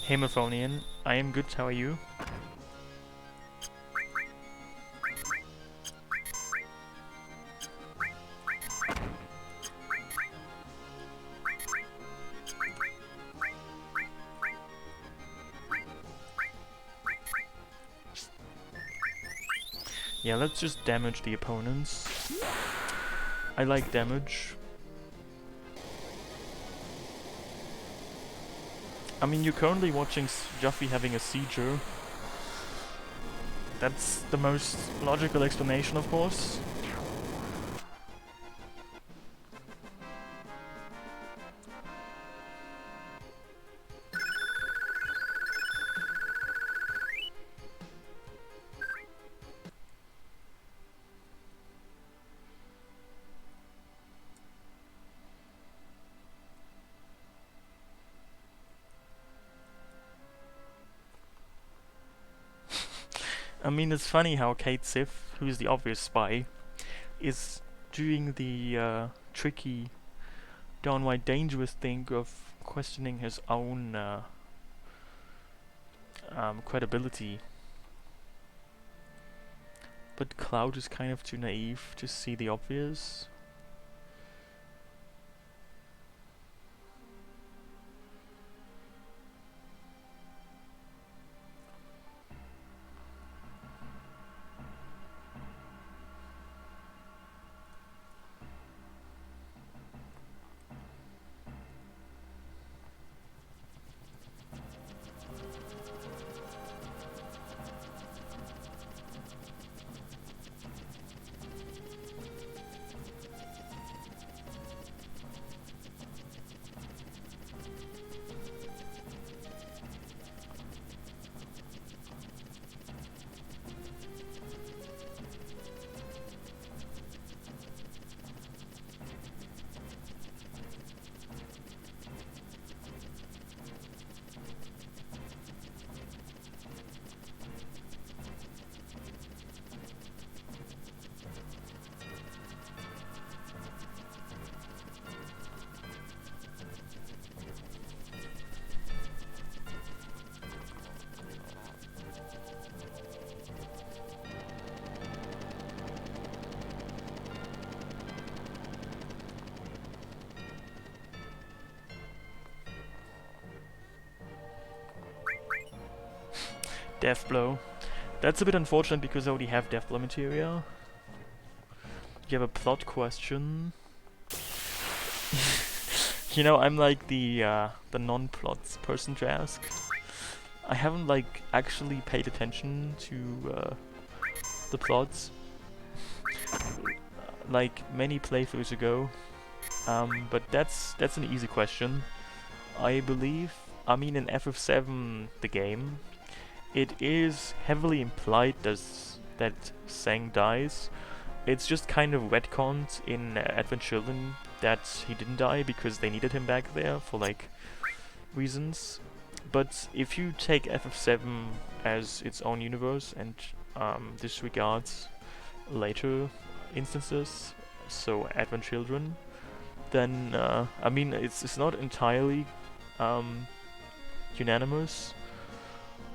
[SPEAKER 1] Hemophonian, I am good, how are you? Yeah, let's just damage the opponents. I like damage. I mean, you're currently watching Juffy having a seizure. That's the most logical explanation, of course. I mean, it's funny how Kate Sif, who is the obvious spy, is doing the tricky, downright dangerous thing of questioning his own credibility. But Cloud is kind of too naive to see the obvious. Death Blow. That's a bit unfortunate because I already have Death Blow materia. You have a plot question. You know, I'm like the non-plot person to ask. I haven't like actually paid attention to the plots like many playthroughs ago. But that's an easy question. I believe. I mean, in FF7, the game, it is heavily implied that Sang dies. It's just kind of retconned in Advent Children that he didn't die because they needed him back there for like reasons. But if you take FF7 as its own universe and disregards later instances, so Advent Children, then I mean it's not entirely unanimous,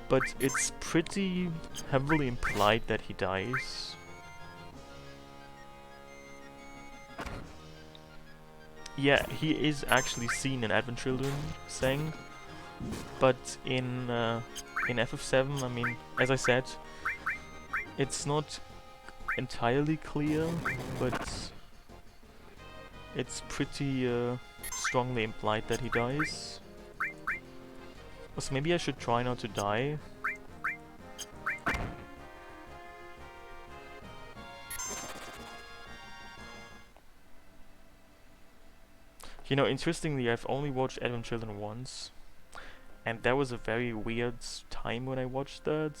[SPEAKER 1] but it's pretty heavily implied that he dies. Yeah, he is actually seen in Advent Children, Sang, but in FF7, I mean, as I said, it's not entirely clear, but it's pretty strongly implied that he dies. So maybe I should try not to die. You know, interestingly, I've only watched Advent Children once, and that was a very weird time when I watched that.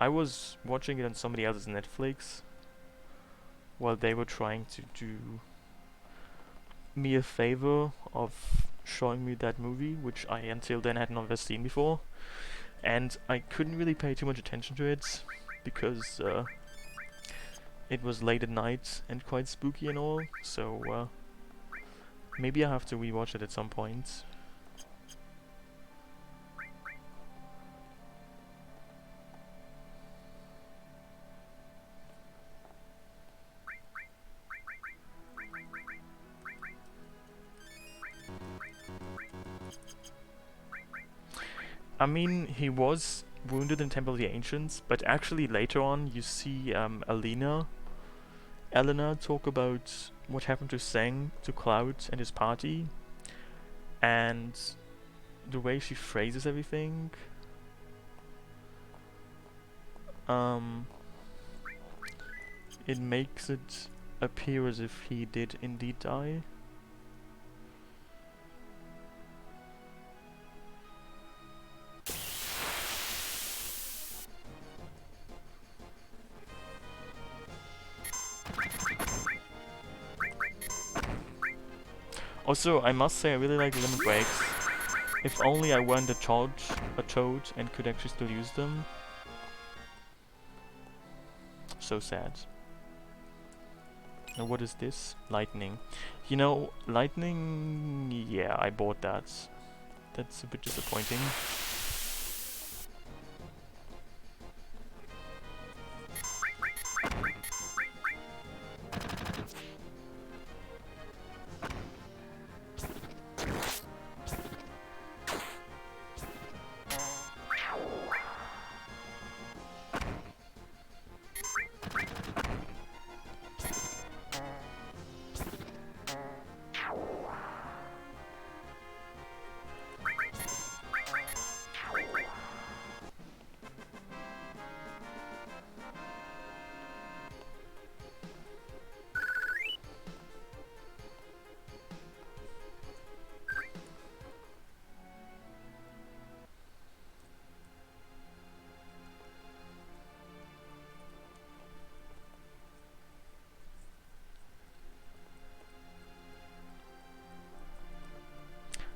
[SPEAKER 1] I was watching it on somebody else's Netflix while they were trying to do me a favor of showing me that movie, which I until then had never seen before, and I couldn't really pay too much attention to it because it was late at night and quite spooky and all, so maybe I have to rewatch it at some point. I mean, he was wounded in Temple of the Ancients, but actually later on you see Eleanor talk about what happened to Sang, to Cloud and his party, and the way she phrases everything, it makes it appear as if he did indeed die. Also, I must say I really like limit breaks. If only I weren't a toad and could actually still use them. So sad. Now what is this? Lightning. You know, lightning... yeah, I bought that. That's a bit disappointing.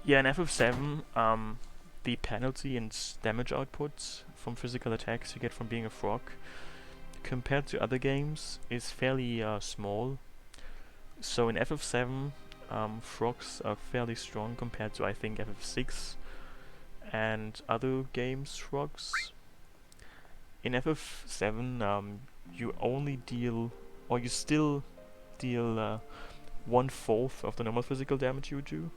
[SPEAKER 1] Yeah, in FF7, the penalty and damage output from physical attacks you get from being a frog, compared to other games, is fairly small. So in FF7, frogs are fairly strong compared to, I think, FF6 and other games' frogs. In FF7, you only deal, or you still deal 1/4 of the normal physical damage you would do.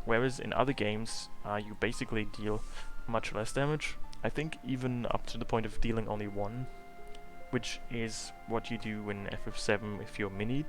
[SPEAKER 1] Whereas in other games, you basically deal much less damage. I think even up to the point of dealing only 1, which is what you do in FF7 if you're minied.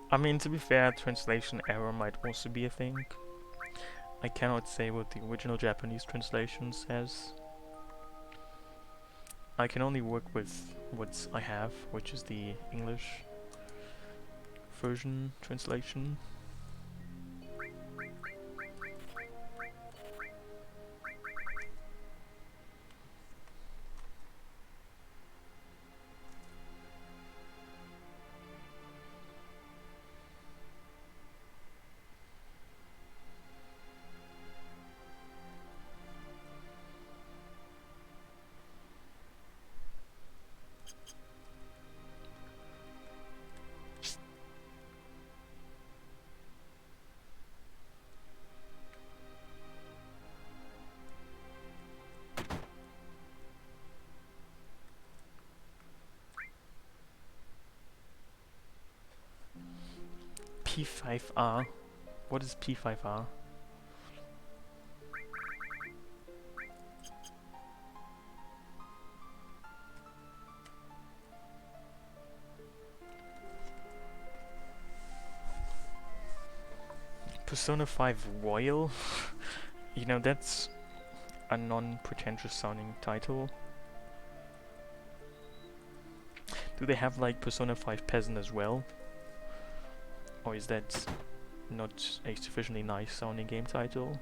[SPEAKER 1] I mean, to be fair, translation error might also be a thing. I cannot say what the original Japanese translation says. I can only work with what I have, which is the English version translation. P5R. What is P5R? Persona 5 Royal? You know, that's a non-pretentious sounding title. Do they have like Persona 5 Peasant as well? Or is that not a sufficiently nice sounding game title?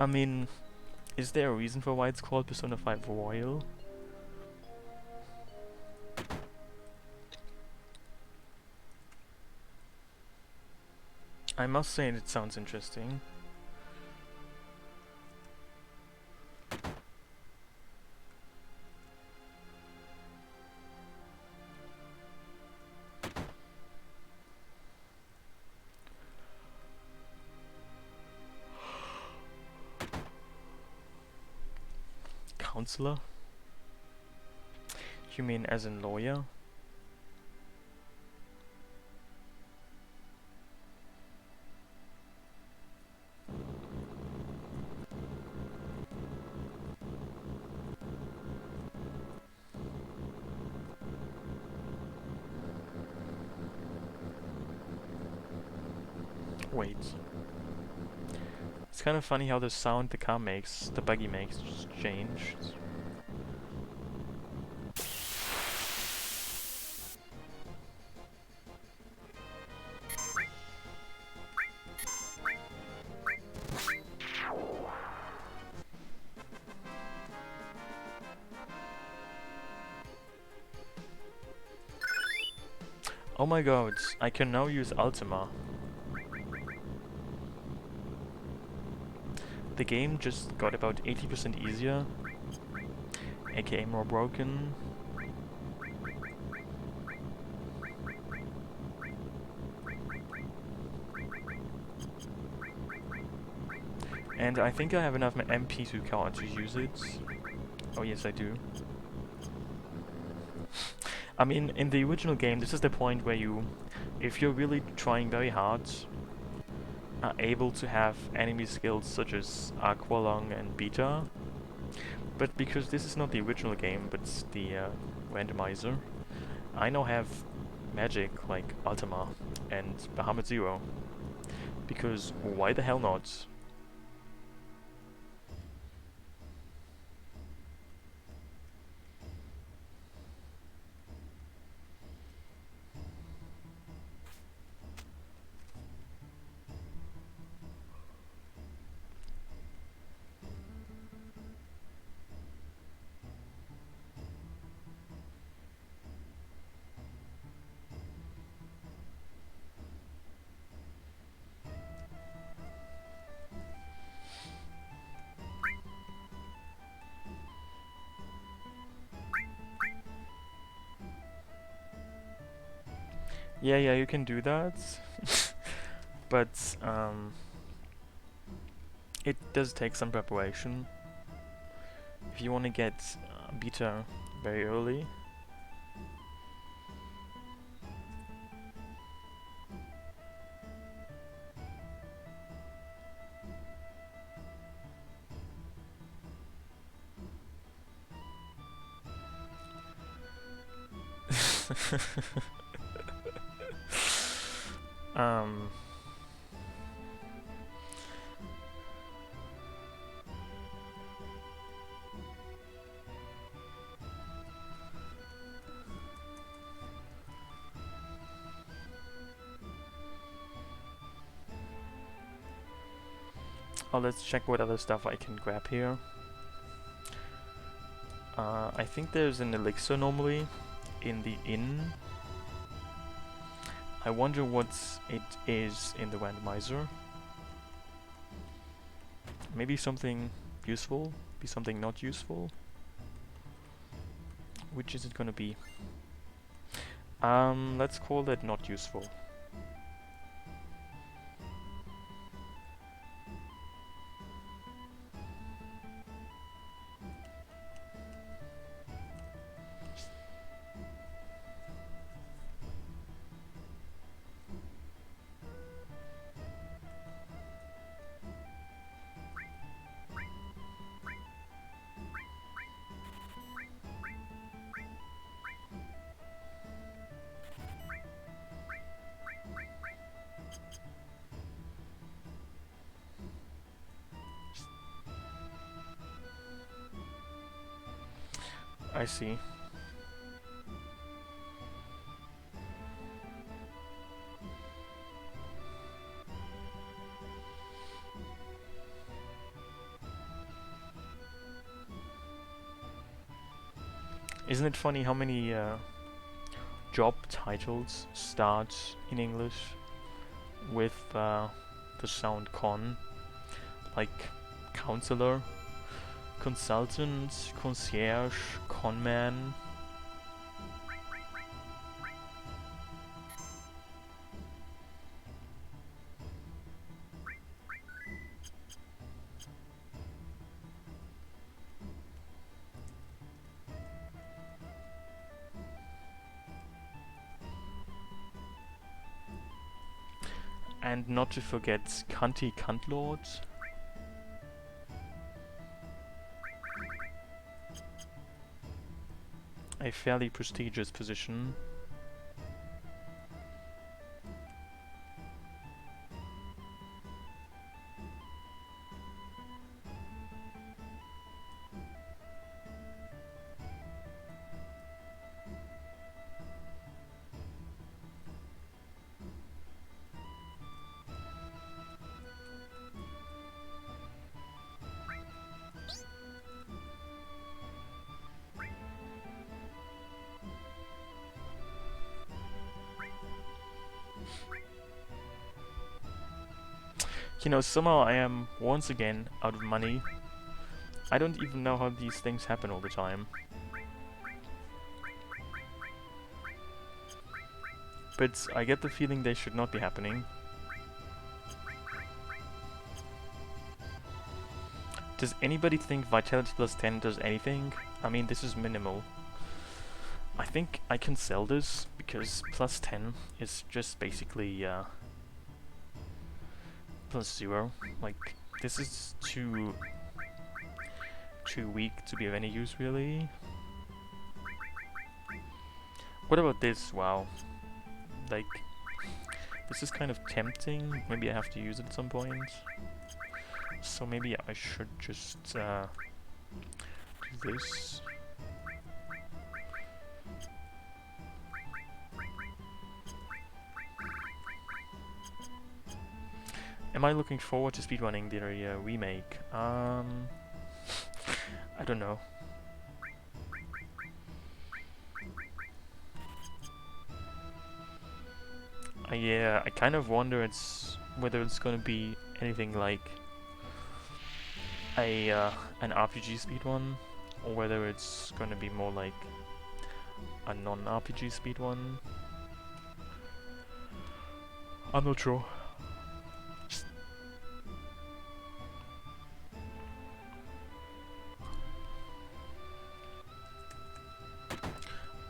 [SPEAKER 1] I mean, is there a reason for why it's called Persona 5 Royal? I must say it sounds interesting. Counselor? You mean as in lawyer? Wait. It's kind of funny how the sound the car makes, the buggy makes, just changed. Oh my god, I can now use Ultima. The game just got about 80% easier, aka more broken. And I think I have enough MP2 card to use it. Oh yes, I do. I mean, in the original game, this is the point where you, if you're really trying very hard, are able to have enemy skills such as Aqualung and Beta. But because this is not the original game, but the randomizer, I now have magic like Ultima and Bahamut Zero. Because why the hell not? Yeah, you can do that. But it does take some preparation. If you want to get Beta very early. um... Oh, let's check what other stuff I can grab here. I think there's an elixir normally in the inn. I wonder what it is in the randomizer. Maybe something useful, be something not useful. Which is it gonna be? Let's call it not useful. I see. Isn't it funny how many job titles start in English with the sound con? Like counselor, consultant, concierge, conman. And not to forget cunty cuntlords. A fairly prestigious position. You know, somehow I am once again out of money. I don't even know how these things happen all the time. But I get the feeling they should not be happening. Does anybody think Vitality plus 10 does anything? I mean, this is minimal. I think I can sell this, because plus 10 is just basically plus 0. Like, this is too weak to be of any use, really. What about this? Wow. Like, this is kind of tempting. Maybe I have to use it at some point. So maybe I should just do this. Am I looking forward to speedrunning the remake? I don't know. I kind of wonder whether it's gonna be anything like an RPG speedrun, or whether it's gonna be more like a non-RPG speedrun. I'm not sure.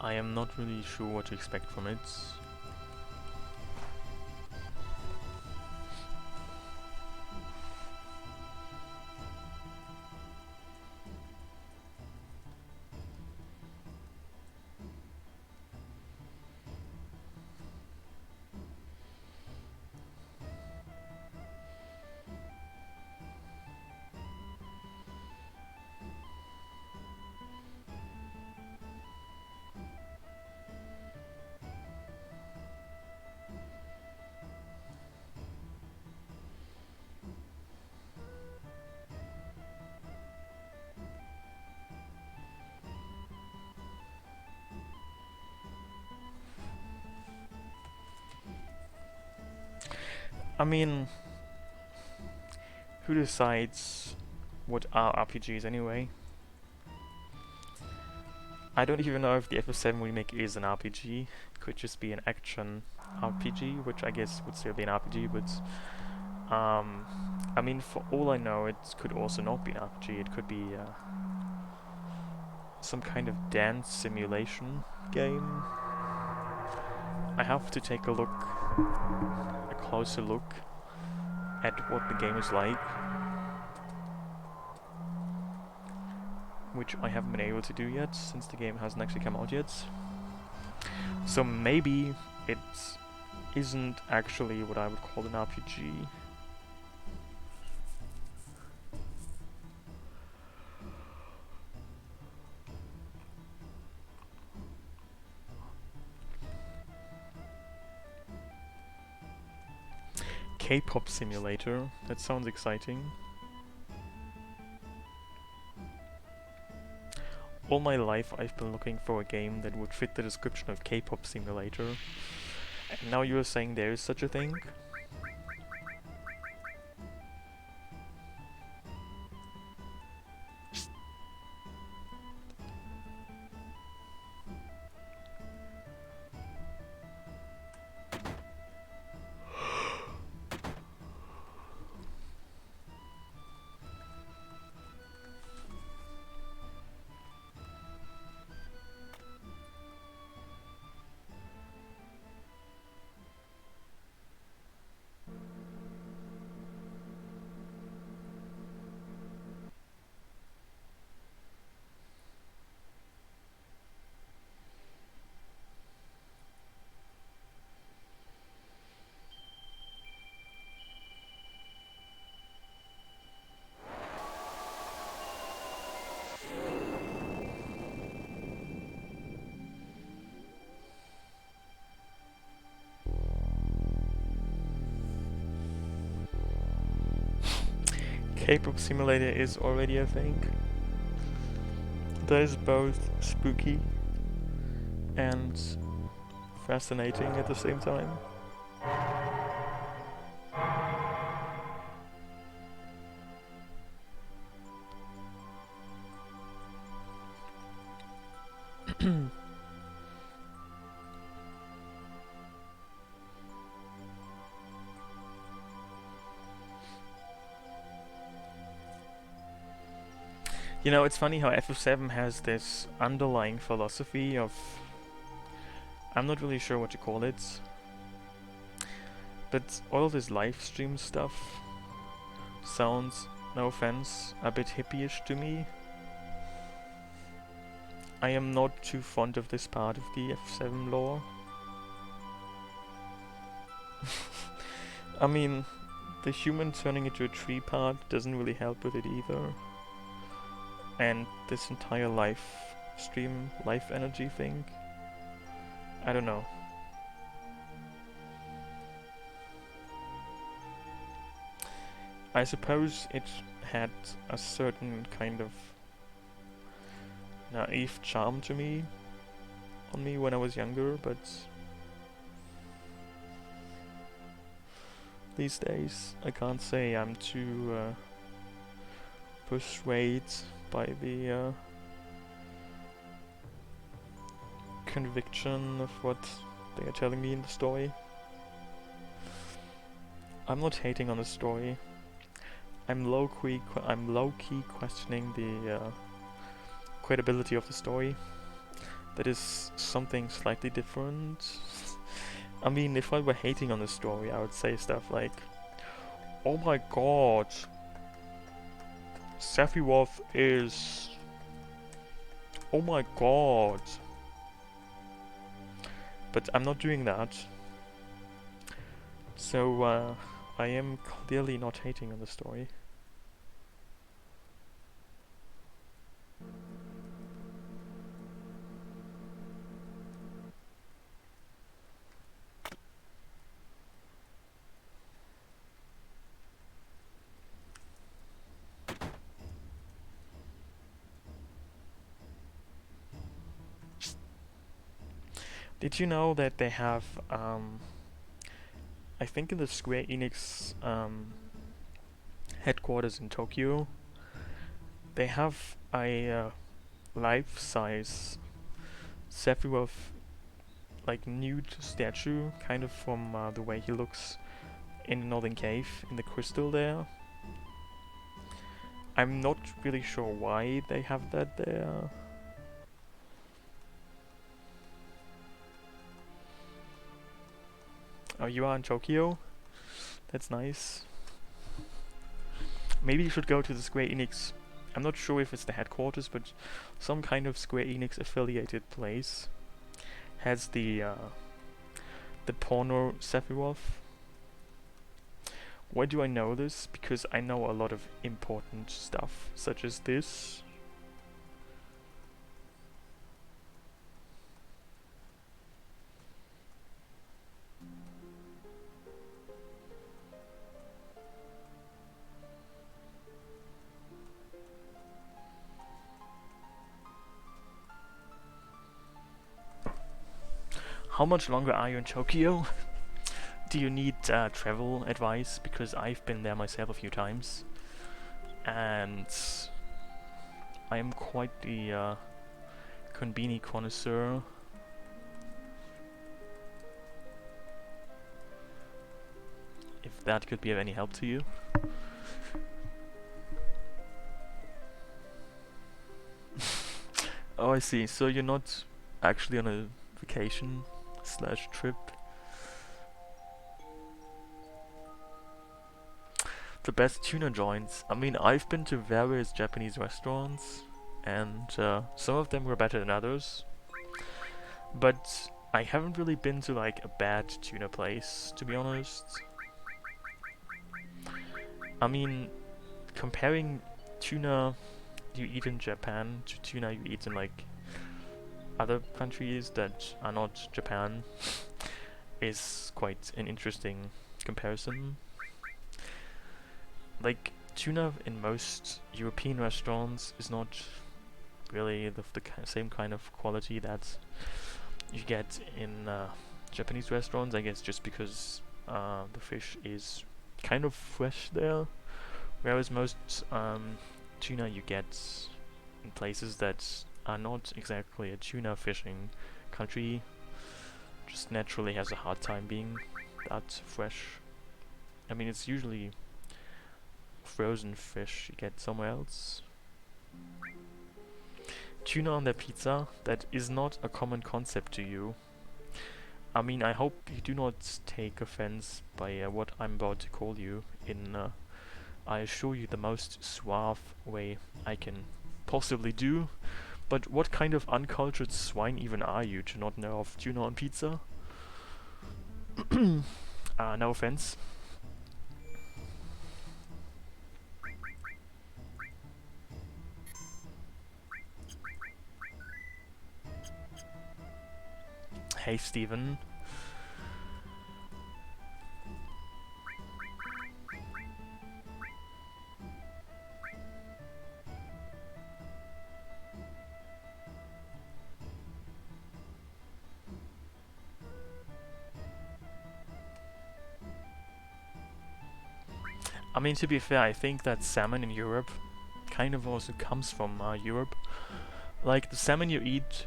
[SPEAKER 1] I am not really sure what to expect from it. I mean, who decides what are RPGs anyway? I don't even know if the FF7 remake is an RPG. It could just be an action RPG, which I guess would still be an RPG, but I mean, for all I know, it could also not be an RPG. It could be some kind of dance simulation game. I have to take a closer look at what the game is like, which I haven't been able to do yet since the game hasn't actually come out yet. So maybe it isn't actually what I would call an RPG. K-pop simulator, that sounds exciting. All my life I've been looking for a game that would fit the description of K-pop simulator. And now you're saying there is such a thing? K-pop simulator is already a thing. That is both spooky and fascinating at the same time. You know, it's funny how FF7 has this underlying philosophy of... I'm not really sure what to call it, but all of this live stream stuff sounds, no offense, a bit hippie-ish to me. I am not too fond of this part of the F7 lore. I mean, the human turning into a tree part doesn't really help with it either. And this entire live stream, life energy thing, I don't know. I suppose it had a certain kind of naive charm to me, on me when I was younger, but these days I can't say I'm too persuaded by the conviction of what they are telling me in the story. I'm not hating on the story. I'm low-key questioning the credibility of the story. That is something slightly different. I mean, if I were hating on the story, I would say stuff like, "Oh my god, Sephiroth is... oh my god." But I'm not doing that. So, I am clearly not hating on the story. Did you know that they have I think in the Square Enix headquarters in Tokyo, they have a life-size Sephiroth, like nude statue, kind of from the way he looks in the Northern Cave in the crystal there. I'm not really sure why they have that there. Oh, you are in Tokyo? That's nice. Maybe you should go to the Square Enix. I'm not sure if it's the headquarters, but some kind of Square Enix affiliated place has the porno Sephiroth. Why do I know this? Because I know a lot of important stuff, such as this. How much longer are you in Tokyo? Do you need travel advice? Because I've been there myself a few times, and I am quite the konbini connoisseur. If that could be of any help to you. Oh, I see. So you're not actually on a vacation / trip. The best tuna joints. I mean, I've been to various Japanese restaurants, and some of them were better than others. But I haven't really been to like a bad tuna place, to be honest. I mean, comparing tuna you eat in Japan to tuna you eat in like other countries that are not Japan is quite an interesting comparison. Like, tuna in most European restaurants is not really the same kind of quality that you get in Japanese restaurants, I guess just because the fish is kind of fresh there, whereas most tuna you get in places that are not exactly a tuna fishing country just naturally has a hard time being that fresh. I mean, it's usually frozen fish you get somewhere else. Tuna on their pizza, that is not a common concept to you. I mean, I hope you do not take offense by what I'm about to call you in, I assure you, the most suave way I can possibly do. But what kind of uncultured swine even are you to not know of tuna on pizza? No offense. Hey, Steven. I mean, to be fair, I think that salmon in Europe kind of also comes from Europe. Like, the salmon you eat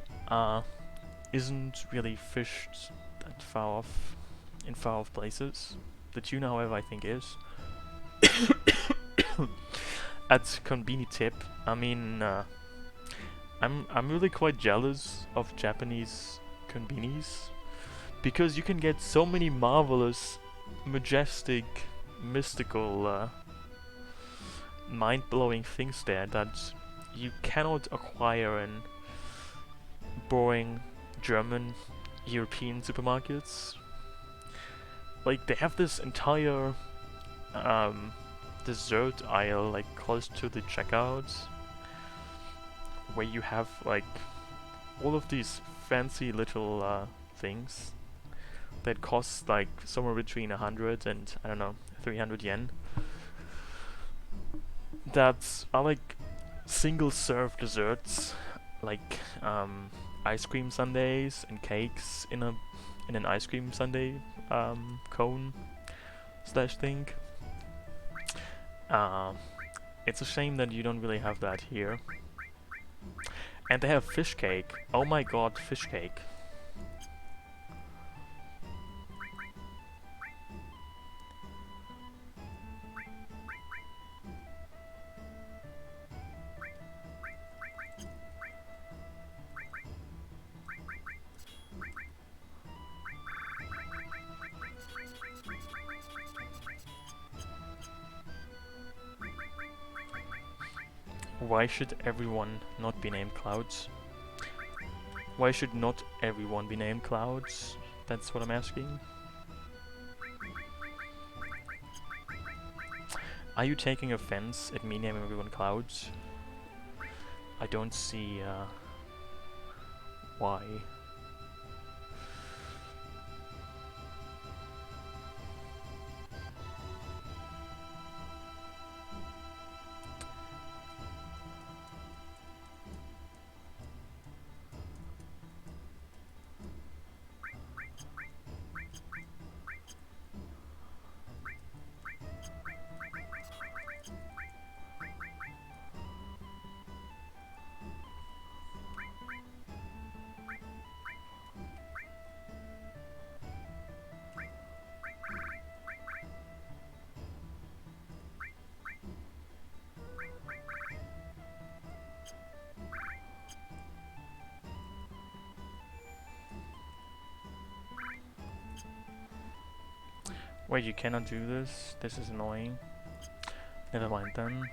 [SPEAKER 1] isn't really fished that far off, in far off places. The tuna, however, I think is. At konbini tip, I mean, I'm really quite jealous of Japanese konbinis because you can get so many marvelous, majestic, mystical, mind-blowing things there that you cannot acquire in boring German, European supermarkets. Like, they have this entire dessert aisle like close to the checkout where you have like all of these fancy little things that cost like somewhere between 100 and, I don't know, 300 yen, that are like single serve desserts, like ice cream sundaes and cakes in an ice cream sundae cone. slash thing. It's a shame that you don't really have that here. And they have fish cake. Oh my god, fish cake. Why should everyone not be named Clouds? Why should not everyone be named Clouds? That's what I'm asking. Are you taking offense at me naming everyone Clouds? I don't see why. Wait, you cannot do this? This is annoying. Never mind then.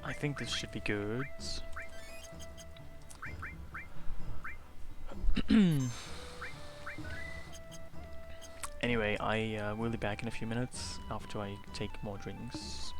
[SPEAKER 1] I think this should be good. Anyway, I will be back in a few minutes after I take more drinks.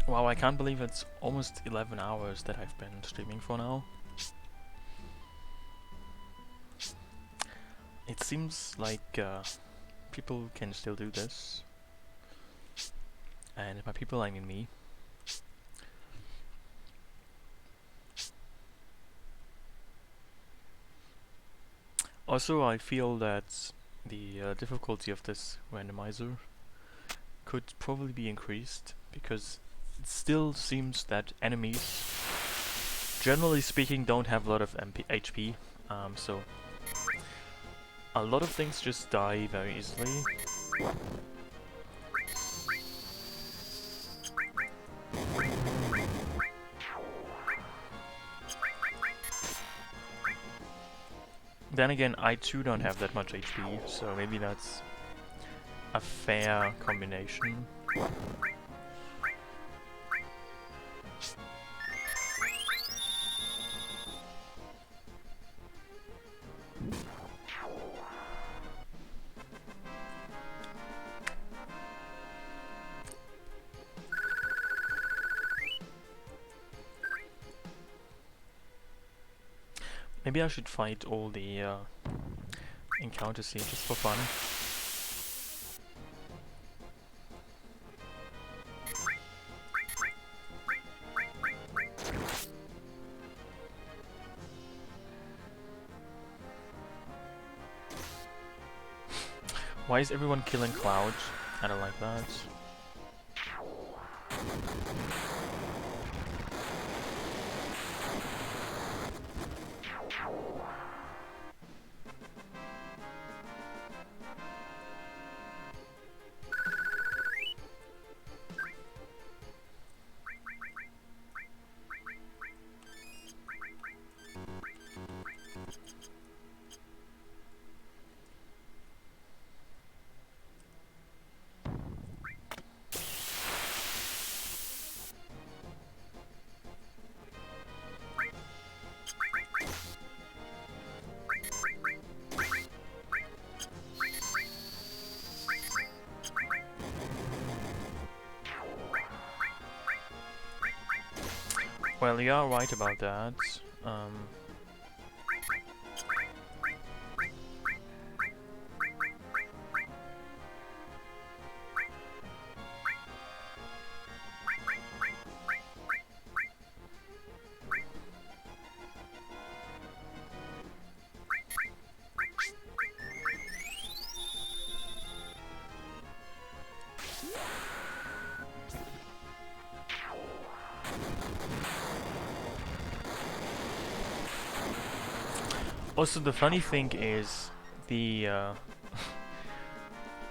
[SPEAKER 2] Wow, I can't believe it's almost 11 hours that I've been streaming for now. It seems like people can still do this. And by people I mean me. Also, I feel that the difficulty of this randomizer could probably be increased, because it still seems that enemies, generally speaking, don't have a lot of HP, so a lot of things just die very easily. Then again, I too don't have that much HP, so maybe that's a fair combination. Maybe I should fight all the encounters here just for fun. Why is everyone killing Cloud? I don't like that. Well, you are right about that. Also, the funny thing is the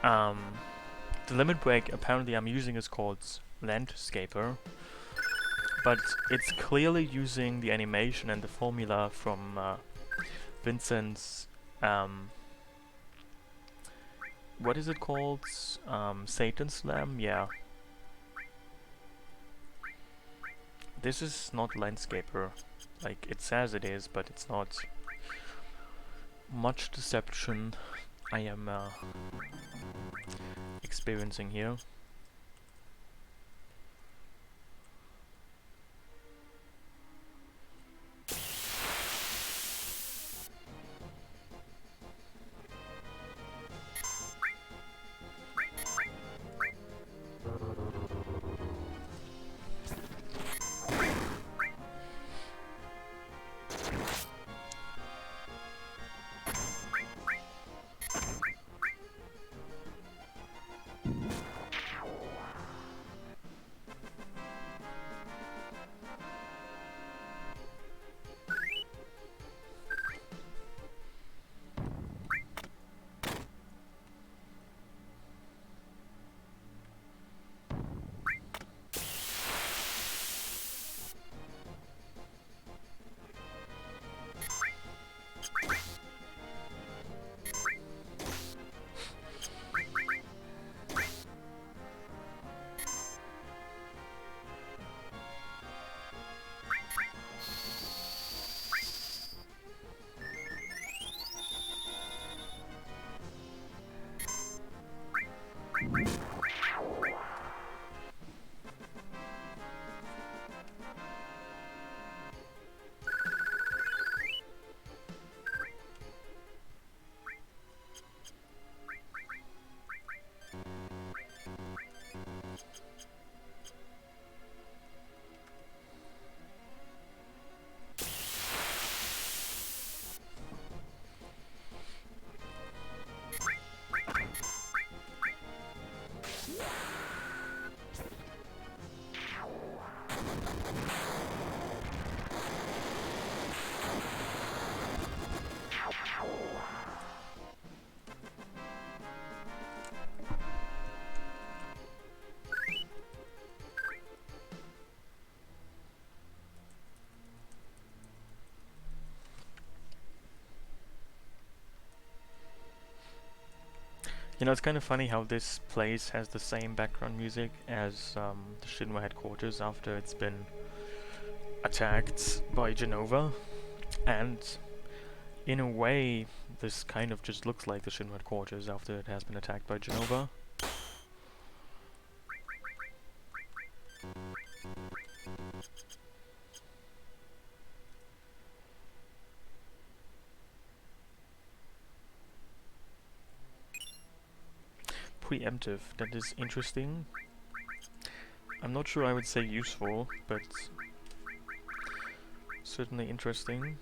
[SPEAKER 2] the limit break apparently I'm using is called Landscaper, but it's clearly using the animation and the formula from Vincent's what is it called? Satan Slam? Yeah. This is not Landscaper. Like, it says it is, but it's not. Much deception I am experiencing here. You know, it's kind of funny how this place has the same background music as the Shinra headquarters after it's been attacked by Genova, and in a way, this kind of just looks like the Shinra headquarters after it has been attacked by Genova. Preemptive, that is interesting. I'm not sure I would say useful, but certainly interesting.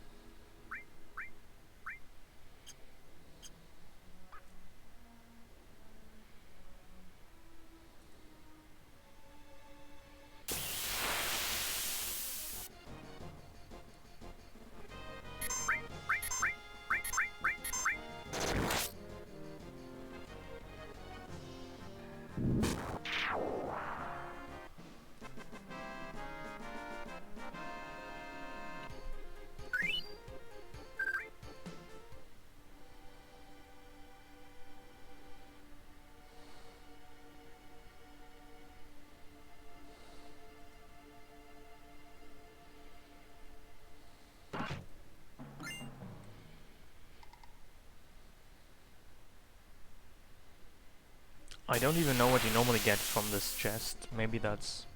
[SPEAKER 2] I don't even know what you normally get from this chest. Maybe that's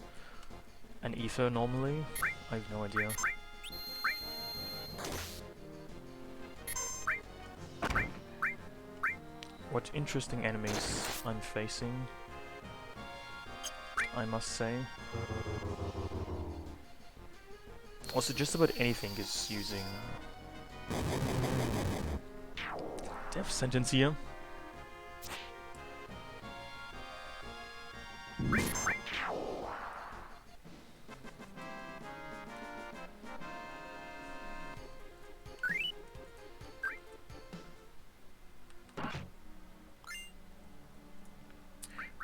[SPEAKER 2] an ether normally? I have no idea. What interesting enemies I'm facing, I must say. Also, just about anything is using death sentence here.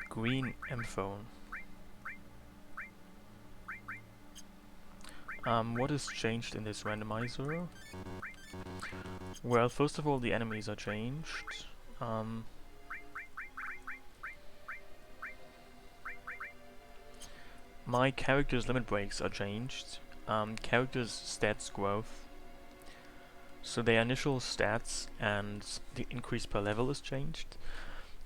[SPEAKER 2] Green M-phone. What is changed in this randomizer? Well, first of all, the enemies are changed. My character's limit breaks are changed. Character's stats growth. So their initial stats and the increase per level is changed.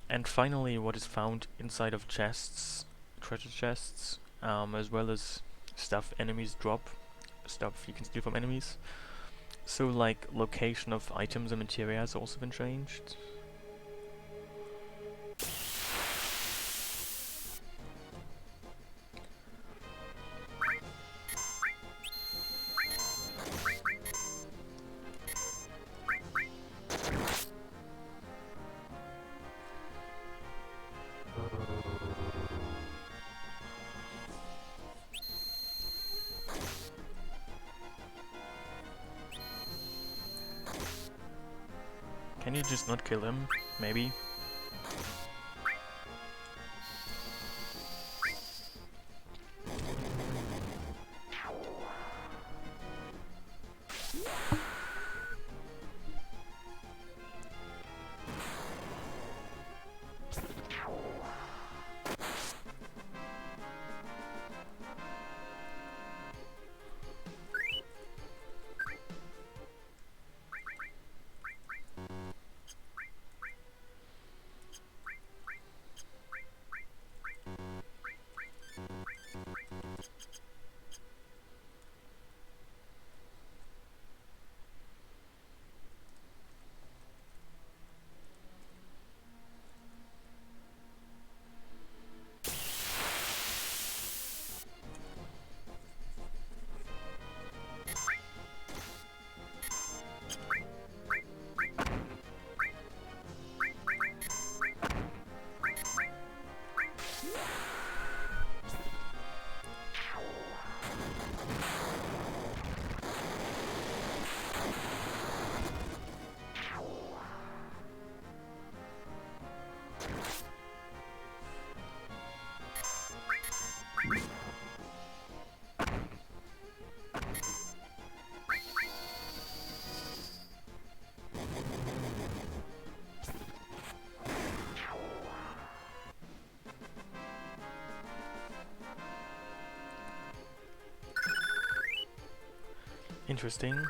[SPEAKER 2] And finally, what is found inside of chests, treasure chests, as well as stuff enemies drop, stuff you can steal from enemies. So like location of items and materia has also been changed. Can you just not kill him? Maybe?
[SPEAKER 1] Interesting.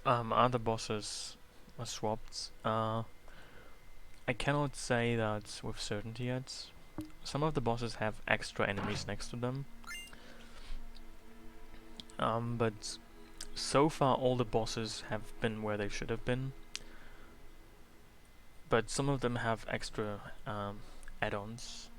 [SPEAKER 2] Other bosses are swapped. I cannot say that with certainty yet. Some of the bosses have extra enemies next to them. But so far all the bosses have been where they should have been. But some of them have extra add-ons.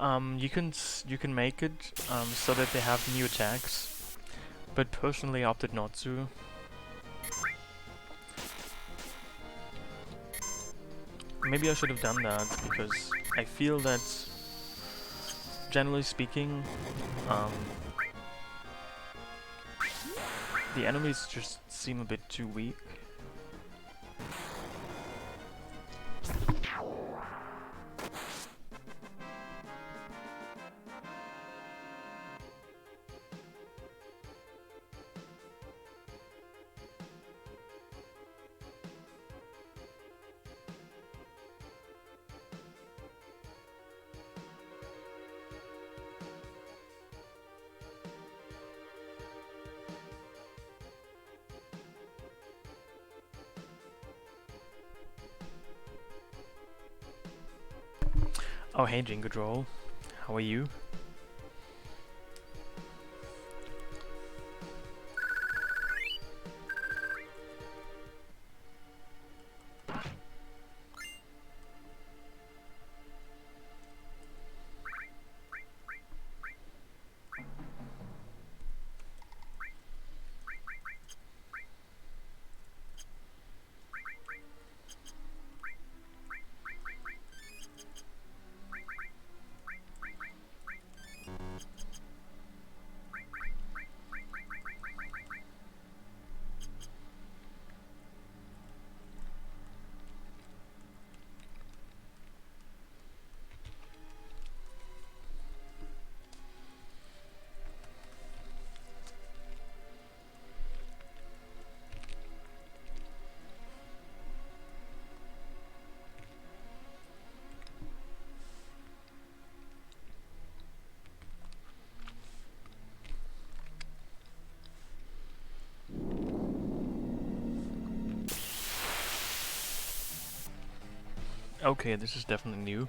[SPEAKER 2] You can make it so that they have new attacks, but personally I opted not to. Maybe I should have done that, because I feel that, generally speaking, the enemies just seem a bit too weak. Oh hey Jingo Droll, how are you? Okay, this is definitely new.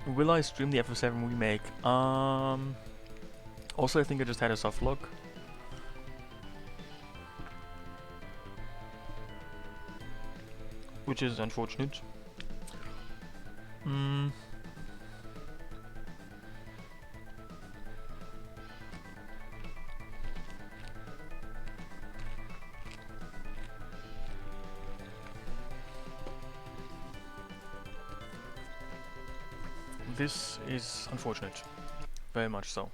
[SPEAKER 2] Will I stream the FF7 remake? Also I think I just had a soft lock. Which is unfortunate. This is unfortunate. Very much so.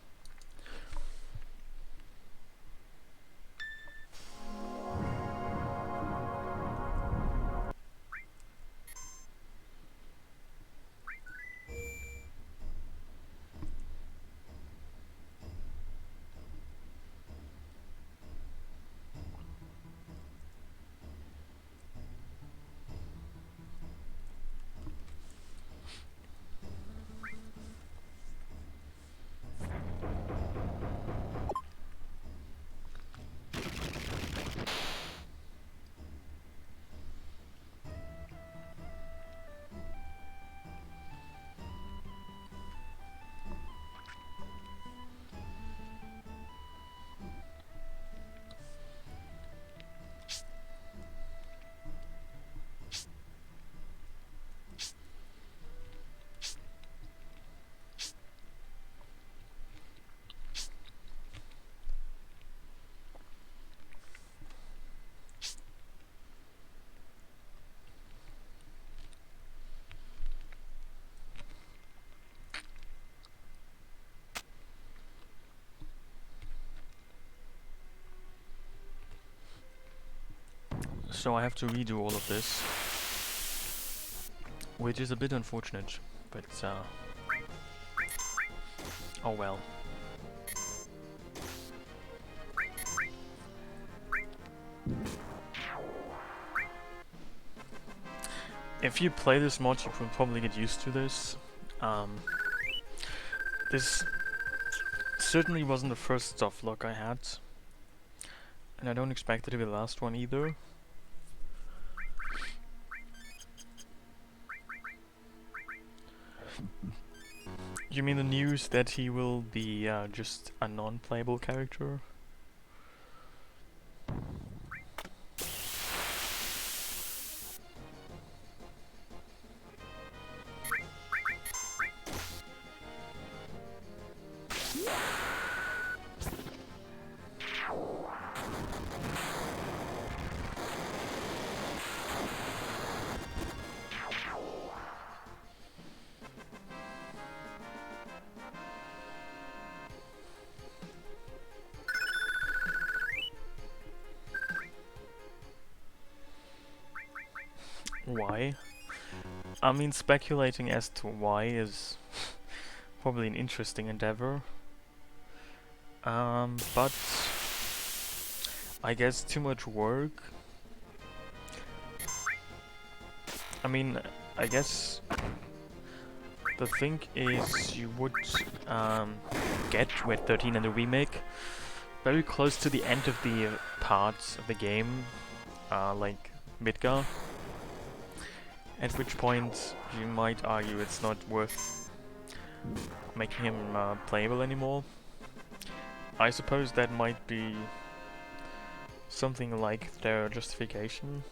[SPEAKER 2] So I have to redo all of this, which is a bit unfortunate, but oh well. If you play this mod, you will probably get used to this. This certainly wasn't the first soft lock I had, and I don't expect it to be the last one either. You mean the news that he will be just a non-playable character? Why? I mean, speculating as to why is probably an interesting endeavor. But I guess too much work. I mean, I guess the thing is you would get with 13 and the remake very close to the end of the parts of the game, like Midgar. At which point you might argue it's not worth making him playable anymore. I suppose that might be something like their justification.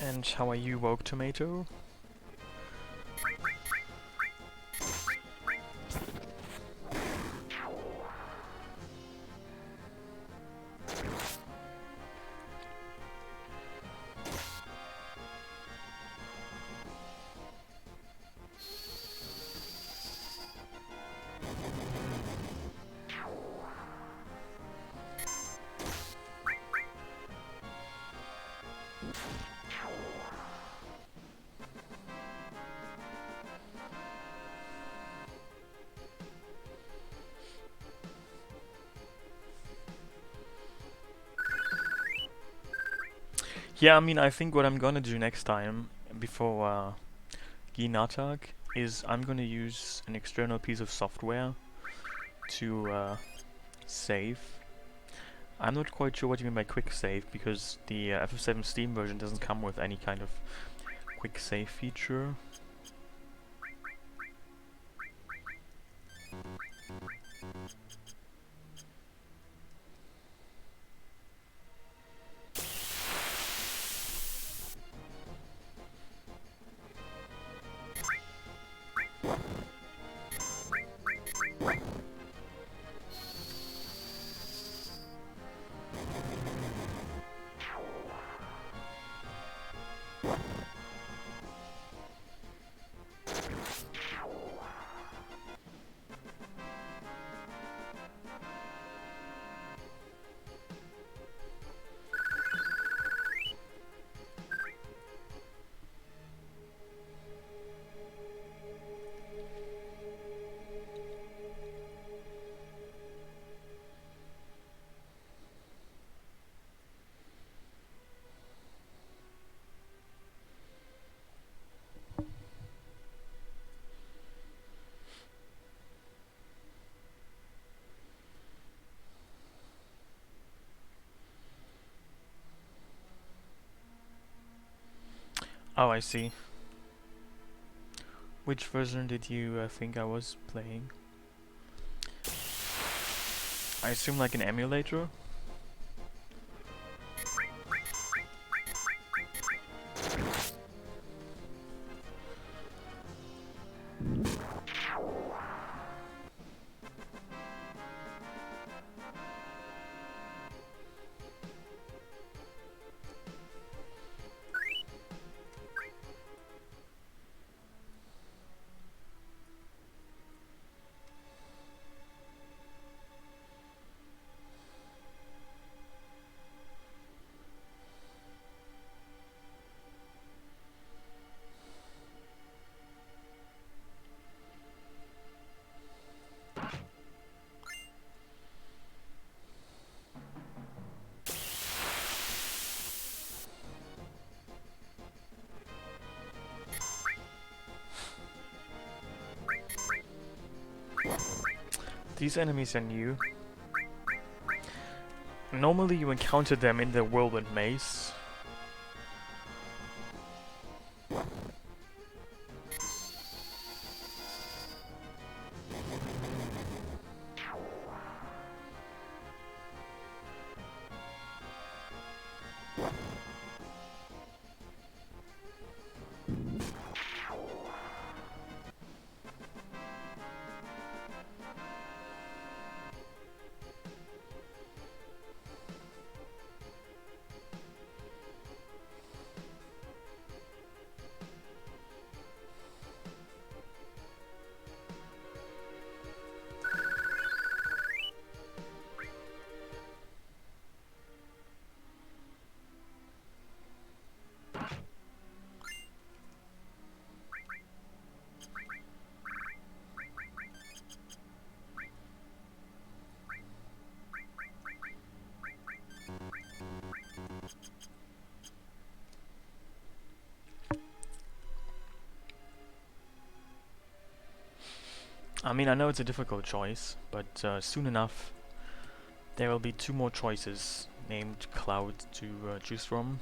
[SPEAKER 2] And how are you, Woke Tomato? Yeah, I mean, I think what I'm gonna do next time, before Ginatak, is I'm gonna use an external piece of software to save. I'm not quite sure what you mean by quick save, because the FF7 Steam version doesn't come with any kind of quick save feature. Oh, I see. Which version did you think I was playing? I assume like an emulator? These enemies are new. Normally you encounter them in the whirlwind maze. I mean, I know it's a difficult choice, but soon enough there will be 2 more choices named Cloud to choose from.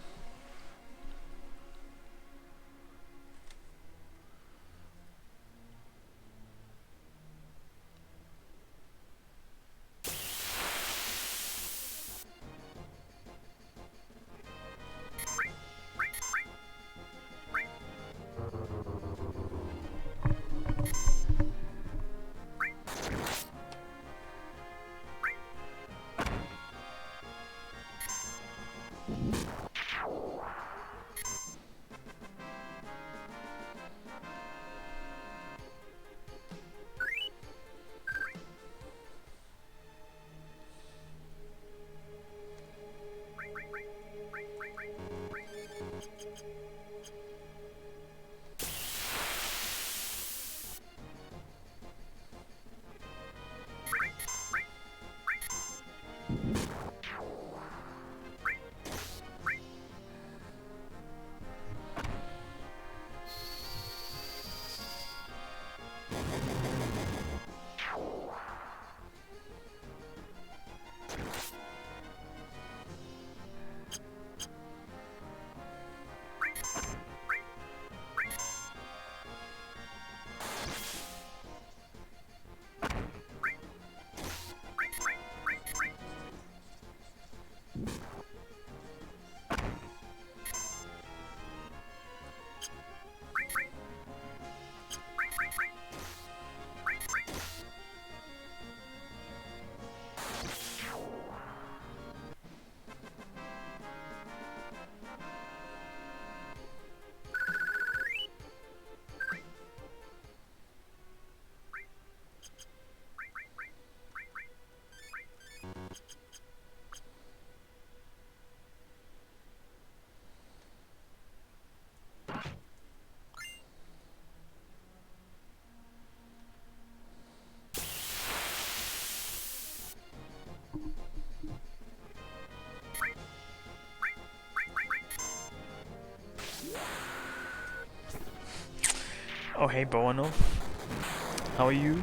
[SPEAKER 2] Oh hey Boano, how are you?